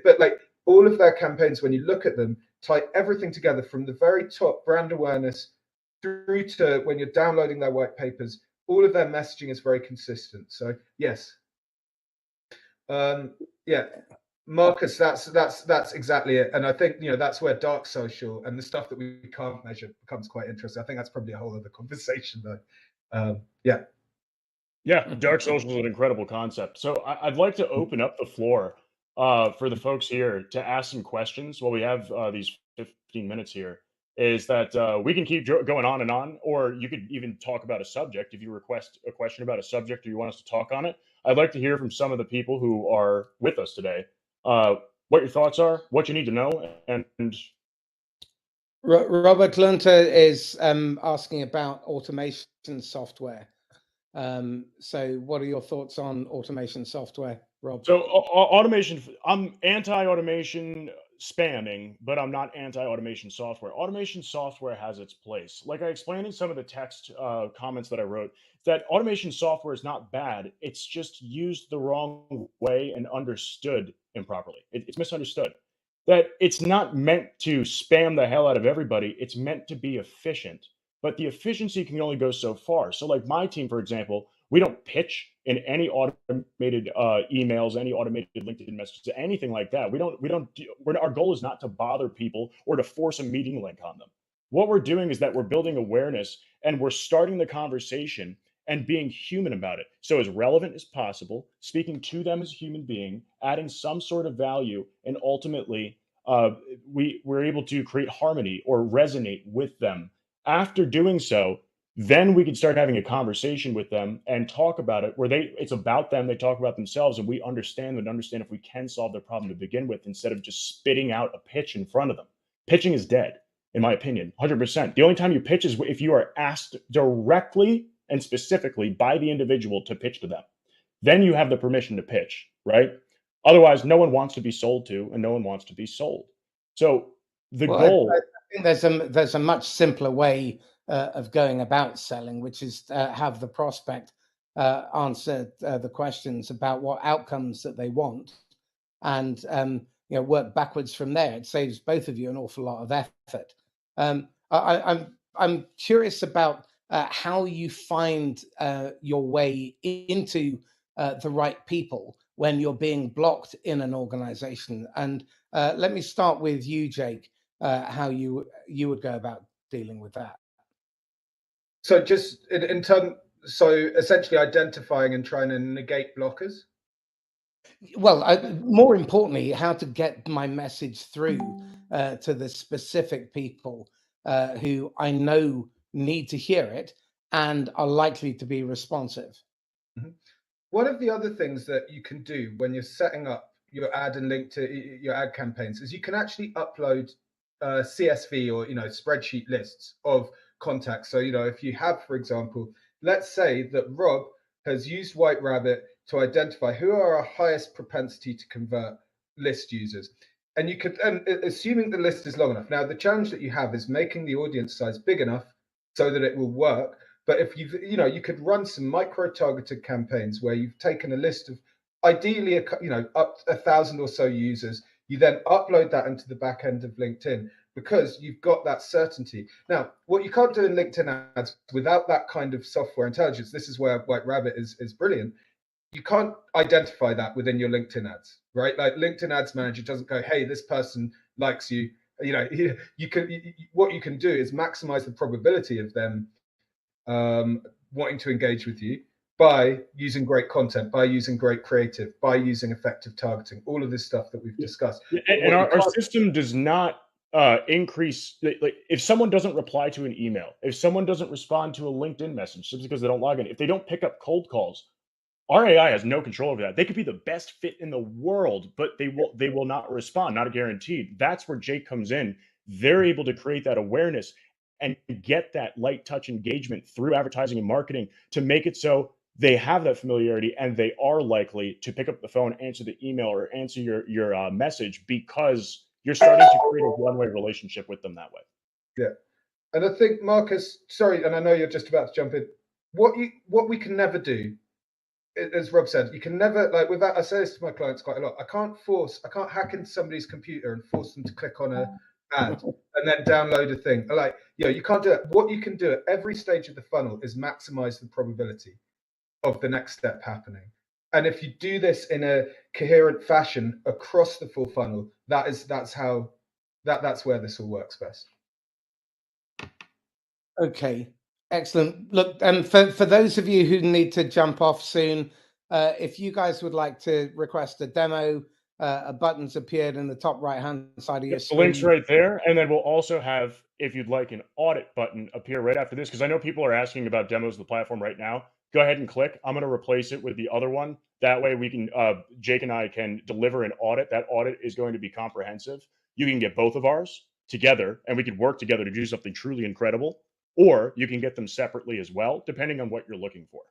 but like all of their campaigns, when you look at them, tie everything together from the very top, brand awareness, through to when you're downloading their white papers. All of their messaging is very consistent. So yes, Marcus, that's exactly it. And I think that's where dark social and the stuff that we can't measure becomes quite interesting. I think that's probably a whole other conversation, though. Yeah, dark social is an incredible concept. So I'd like to open up the floor for the folks here to ask some questions while we have these 15 minutes here. Is that we can keep going on and on, or you could even talk about a subject if you request a question about a subject or you want us to talk on it. I'd like to hear from some of the people who are with us today what your thoughts are, what you need to know, and Robert Lunter is asking about automation software. So what are your thoughts on automation software, Rob? So automation, I'm anti-automation spamming, but I'm not anti-automation software. Automation software has its place. Like I explained in some of the text comments that I wrote, that automation software is not bad. It's just used the wrong way and understood improperly. It's misunderstood. That it's not meant to spam the hell out of everybody. It's meant to be efficient. But the efficiency can only go so far. So like my team, for example, we don't pitch in any automated emails, any automated LinkedIn messages, anything like that. Our goal is not to bother people or to force a meeting link on them. What we're doing is that we're building awareness and we're starting the conversation and being human about it. So as relevant as possible, speaking to them as a human being, adding some sort of value, and ultimately we're able to create harmony or resonate with them. After doing so, then we can start having a conversation with them and talk about it where it's about them, they talk about themselves, and we understand if we can solve their problem to begin with, instead of just spitting out a pitch in front of them. Pitching is dead, in my opinion, 100%. The only time you pitch is if you are asked directly and specifically by the individual to pitch to them. Then you have the permission to pitch, right? Otherwise, no one wants to be sold to and no one wants to be sold. So the goal... I think there's a much simpler way of going about selling, which is have the prospect answer the questions about what outcomes that they want, and work backwards from there. It saves both of you an awful lot of effort. I'm curious about how you find your way into the right people when you're being blocked in an organization. And let me start with you, Jake. How you would go about dealing with that. So just in terms, so essentially identifying and trying to negate blockers? Well, more importantly, how to get my message through to the specific people who I know need to hear it and are likely to be responsive. Mm-hmm. One of the other things that you can do when you're setting up your ad and link to your ad campaigns is you can actually upload CSV or spreadsheet lists of contacts. So if you have, for example, let's say that Rob has used White Rabbit to identify who are our highest propensity to convert list users. And you could, and assuming the list is long enough. Now, the challenge that you have is making the audience size big enough so that it will work. But if you've, you could run some micro-targeted campaigns where you've taken a list of ideally, up 1,000 or so users. You then upload that into the back end of LinkedIn because you've got that certainty. Now, what you can't do in LinkedIn ads without that kind of software intelligence, this is where White Rabbit is brilliant. You can't identify that within your LinkedIn ads, right? Like LinkedIn Ads Manager doesn't go, hey, this person likes you. What you can do is maximize the probability of them wanting to engage with you by using great content, by using great creative, by using effective targeting, all of this stuff that we've discussed. And our system does not increase, like if someone doesn't reply to an email, if someone doesn't respond to a LinkedIn message just because they don't log in, if they don't pick up cold calls, our AI has no control over that. They could be the best fit in the world, but they will not respond, not guaranteed. That's where Jake comes in. They're able to create that awareness and get that light touch engagement through advertising and marketing to make it so they have that familiarity and they are likely to pick up the phone, answer the email, or answer your message because you're starting to create a one-way relationship with them that way. Yeah. And I think, Marcus, sorry, and I know you're just about to jump in. What we can never do, as Rob said, you can never, like with that, I say this to my clients quite a lot. I can't hack into somebody's computer and force them to click on a ad and then download a thing. Like, you can't do it. What you can do at every stage of the funnel is maximize the probability of the next step happening. And if you do this in a coherent fashion across the full funnel, that's where this all works best. Okay, excellent. Look, for those of you who need to jump off soon, if you guys would like to request a demo, a button's appeared in the top right-hand side of your screen. The link's right there. And then we'll also have, if you'd like, an audit button appear right after this, because I know people are asking about demos of the platform right now. Go ahead and click. I'm going to replace it with the other one. That way we can, Jake and I can deliver an audit. That audit is going to be comprehensive. You can get both of ours together and we can work together to do something truly incredible, or you can get them separately as well, depending on what you're looking for.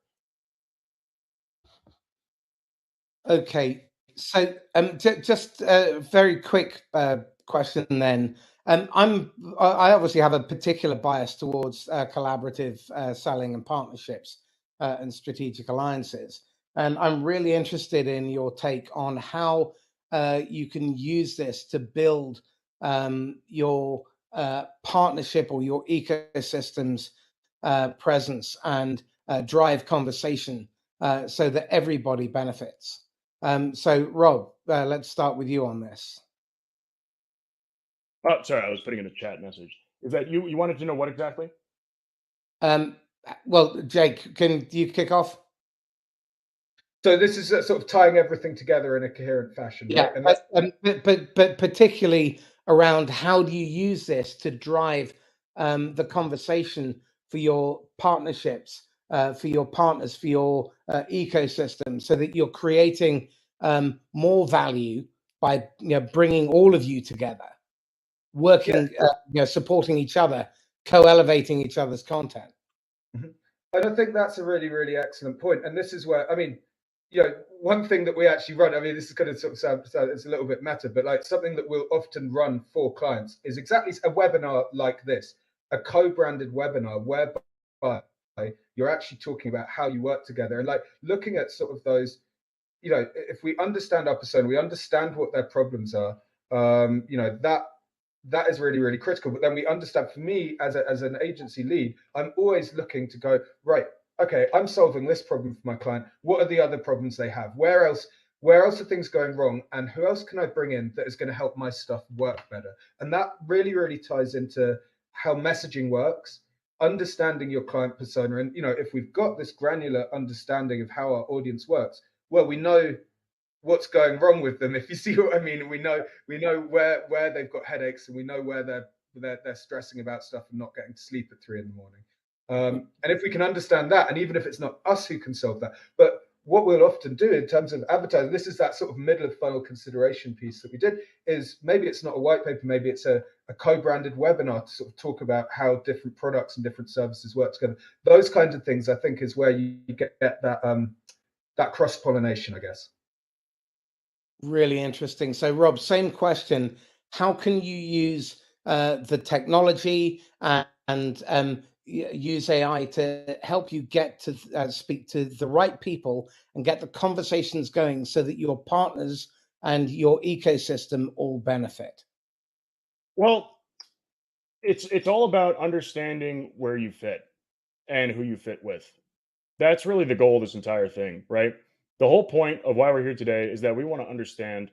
Okay. So just a very quick question then. I obviously have a particular bias towards collaborative selling and partnerships and strategic alliances. And I'm really interested in your take on how you can use this to build your partnership or your ecosystem's presence and drive conversation so that everybody benefits. So Rob, let's start with you on this. Oh, sorry, I was putting in a chat message. Is that you wanted to know what exactly? Well, Jake, can you kick off? So this is sort of tying everything together in a coherent fashion, yeah, right? And but particularly around how do you use this to drive the conversation for your partnerships, for your partners, for your ecosystem, so that you're creating more value by bringing all of you together, working, supporting each other, co-elevating each other's content. Mm-hmm. And I think that's a really, really excellent point. And this is where, I mean, one thing that we actually run, I mean, this is going to sort of sound it's a little bit meta, but like something that we'll often run for clients is exactly a webinar like this, a co-branded webinar whereby you're actually talking about how you work together and like looking at sort of those, if we understand our persona, we understand what their problems are, that is really, really critical. But then we understand, for me as an agency lead, I'm always looking to go, right, okay, I'm solving this problem for my client. What are the other problems they have? Where else are things going wrong? And who else can I bring in that is going to help my stuff work better? And that really, really ties into how messaging works, understanding your client persona. And, if we've got this granular understanding of how our audience works, well, we know what's going wrong with them, if you see what I mean. We know where they've got headaches, and we know where they're stressing about stuff and not getting to sleep at 3 a.m. And if we can understand that, and even if it's not us who can solve that, but what we'll often do in terms of advertising, this is that sort of middle of funnel consideration piece that we did, is maybe it's not a white paper, maybe it's a co-branded webinar to sort of talk about how different products and different services work together. Those kinds of things, I think, is where you get that that cross-pollination, I guess. Really interesting. So, Rob, same question. How can you use the technology and use AI to help you get to speak to the right people and get the conversations going so that your partners and your ecosystem all benefit? Well, it's all about understanding where you fit and who you fit with. That's really the goal of this entire thing, right? The whole point of why we're here today is that we want to understand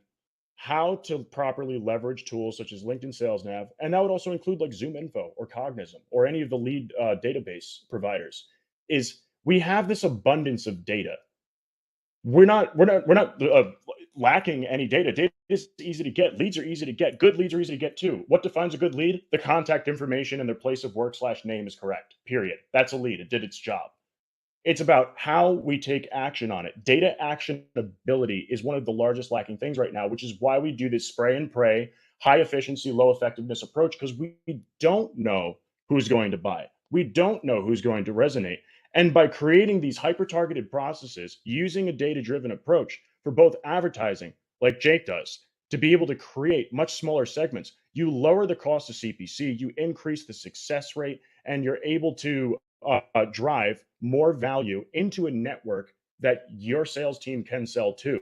how to properly leverage tools such as LinkedIn Sales Nav, and that would also include like Zoom Info or Cognizant or any of the lead database providers. Is we have this abundance of data. We're not lacking any data. Data is easy to get. Leads are easy to get. Good leads are easy to get too. What defines a good lead? The contact information and their place of work / name is correct. Period. That's a lead. It did its job. It's about how we take action on it. Data actionability is one of the largest lacking things right now, which is why we do this spray and pray, high efficiency, low effectiveness approach, because we don't know who's going to buy. We don't know who's going to resonate. And by creating these hyper-targeted processes, using a data-driven approach for both advertising, like Jake does, to be able to create much smaller segments, you lower the cost of CPC, you increase the success rate, and you're able to drive more value into a network that your sales team can sell to.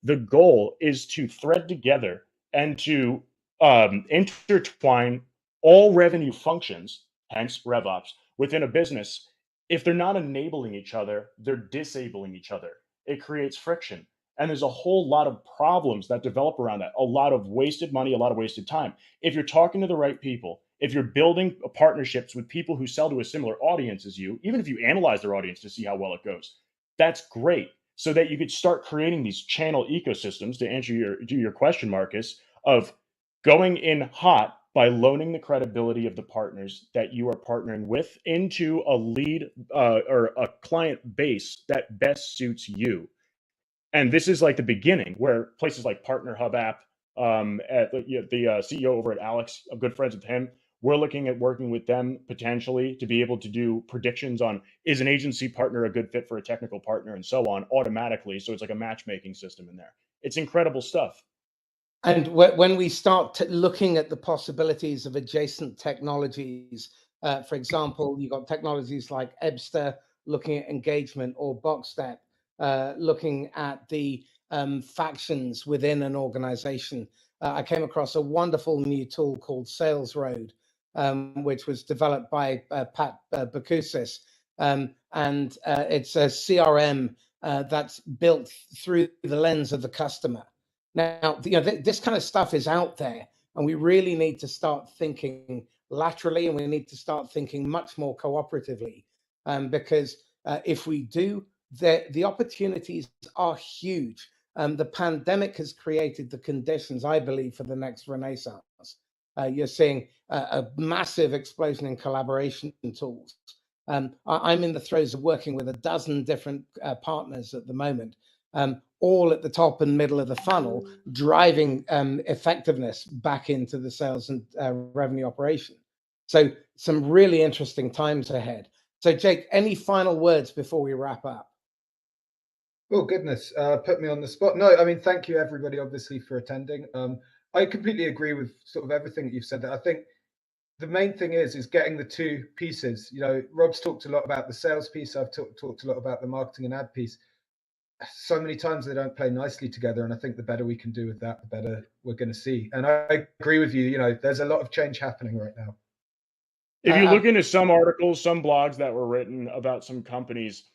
The goal is to thread together and to intertwine all revenue functions, hence RevOps, within a business. If they're not enabling each other, they're disabling each other. It creates friction. And there's a whole lot of problems that develop around that. A lot of wasted money, a lot of wasted time. If you're talking to the right people, if you're building partnerships with people who sell to a similar audience as you, even if you analyze their audience to see how well it goes, that's great. So that you could start creating these channel ecosystems, to answer your question, Marcus, of going in hot by loaning the credibility of the partners that you are partnering with into a lead or a client base that best suits you. And this is like the beginning, where places like Partner Hub app, at the CEO over at Alex, I'm good friends with him. We're looking at working with them potentially to be able to do predictions on, is an agency partner a good fit for a technical partner, and so on, automatically. So it's like a matchmaking system in there. It's incredible stuff. And when we start looking at the possibilities of adjacent technologies, for example, you've got technologies like Ebster looking at engagement, or Boxstep looking at the factions within an organization. I came across a wonderful new tool called Sales Road, which was developed by Pat Bakusis. And it's a CRM that's built through the lens of the customer. Now, this kind of stuff is out there, and we really need to start thinking laterally, and we need to start thinking much more cooperatively, because if we do, the opportunities are huge. The pandemic has created the conditions, I believe, for the next renaissance. You're seeing a massive explosion in collaboration tools. I'm in the throes of working with a dozen different partners at the moment, all at the top and middle of the funnel, driving effectiveness back into the sales and revenue operation. So some really interesting times ahead. So Jake, any final words before we wrap up? Oh, goodness. Put me on the spot. No, I mean, thank you, everybody, obviously, for attending. I completely agree with sort of everything that you've said. That I think the main thing is getting the two pieces. Rob's talked a lot about the sales piece. I've talked a lot about the marketing and ad piece. So many times they don't play nicely together, and I think the better we can do with that, the better we're going to see. And I agree with you. There's a lot of change happening right now. If you look into some articles, some blogs that were written about some companies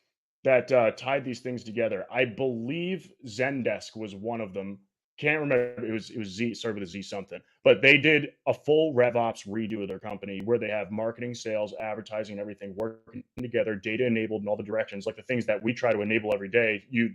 that tied these things together, I believe Zendesk was one of them. Can't remember. It was Z, started with a Z something. But they did a full RevOps redo of their company, where they have marketing, sales, advertising, and everything working together, data enabled in all the directions, like the things that we try to enable every day. You,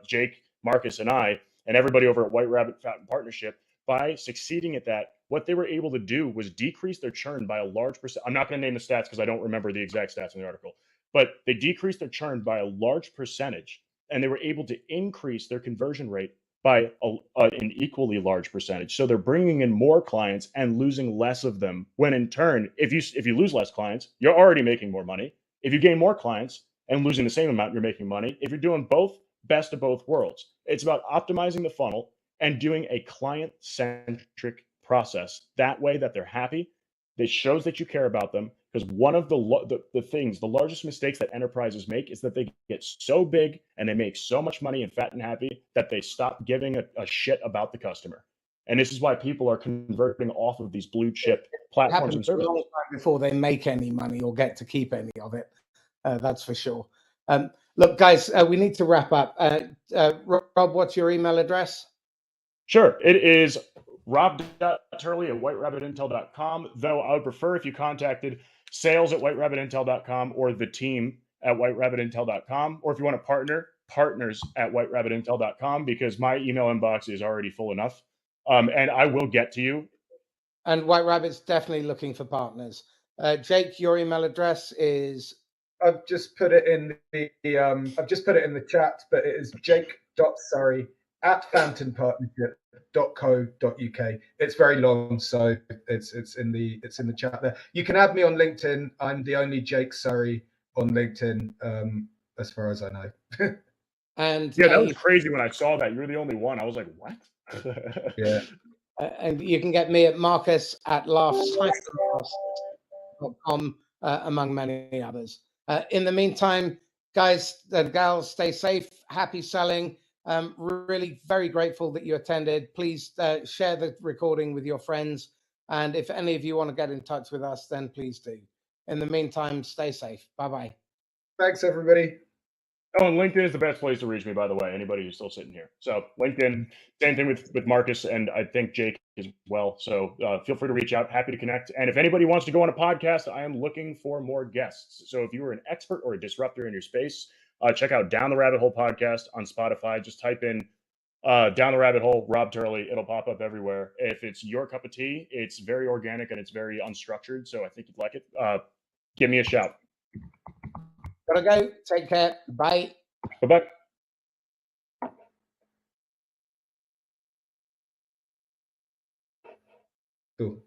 Jake, Marcus, and I, and everybody over at White Rabbit Fountain Partnership. By succeeding at that, what they were able to do was decrease their churn by a large percent. I'm not going to name the stats because I don't remember the exact stats in the article, but they decreased their churn by a large percentage, and they were able to increase their conversion rate by an equally large percentage. So they're bringing in more clients and losing less of them. When in turn, if you lose less clients, you're already making more money. If you gain more clients and losing the same amount, you're making money. If you're doing both, best of both worlds. It's about optimizing the funnel and doing a client-centric process. That way that they're happy. It shows that you care about them, because one of the largest mistakes that enterprises make is that they get so big and they make so much money and fat and happy that they stop giving a shit about the customer. And this is why people are converting off of these blue chip platforms and services. A long time before they make any money or get to keep any of it. That's for sure. Look, guys, we need to wrap up. Rob, what's your email address? Sure. It is rob.turley@whiterabbitintel.com, though I would prefer if you contacted sales@whiterabbitintel.com or the team at whiterabbitintel.com, or if you want to partner, partners@whiterabbitintel.com, because my email inbox is already full enough. And I will get to you. And White Rabbit's definitely looking for partners. Jake, your email address is? I've just put it in the chat, but it is jake.surrey@fountainpartnership.co.uk. It's very long, so it's in the chat there. You can add me on LinkedIn. I'm the only Jake Surrey on LinkedIn, as far as I know. And yeah, that was crazy when I saw that. You're the only one. I was like, what? Yeah. And you can get me at marcus@laughs.com, among many others. In the meantime, guys and gals, stay safe, happy selling. Really very grateful that you attended. Please share the recording with your friends. And if any of you want to get in touch with us, then please do. In the meantime, stay safe. Bye-bye. Thanks, everybody. Oh, and LinkedIn is the best place to reach me, by the way, anybody who's still sitting here. So LinkedIn, same thing with Marcus, and I think Jake as well. So feel free to reach out. Happy to connect. And if anybody wants to go on a podcast, I am looking for more guests. So if you are an expert or a disruptor in your space, check out Down the Rabbit Hole podcast on Spotify. Just type in Down the Rabbit Hole, Rob Turley. It'll pop up everywhere. If it's your cup of tea, it's very organic and it's very unstructured. So I think you'd like it. Give me a shout. Gotta go. Take care. Bye. Bye-bye. Cool.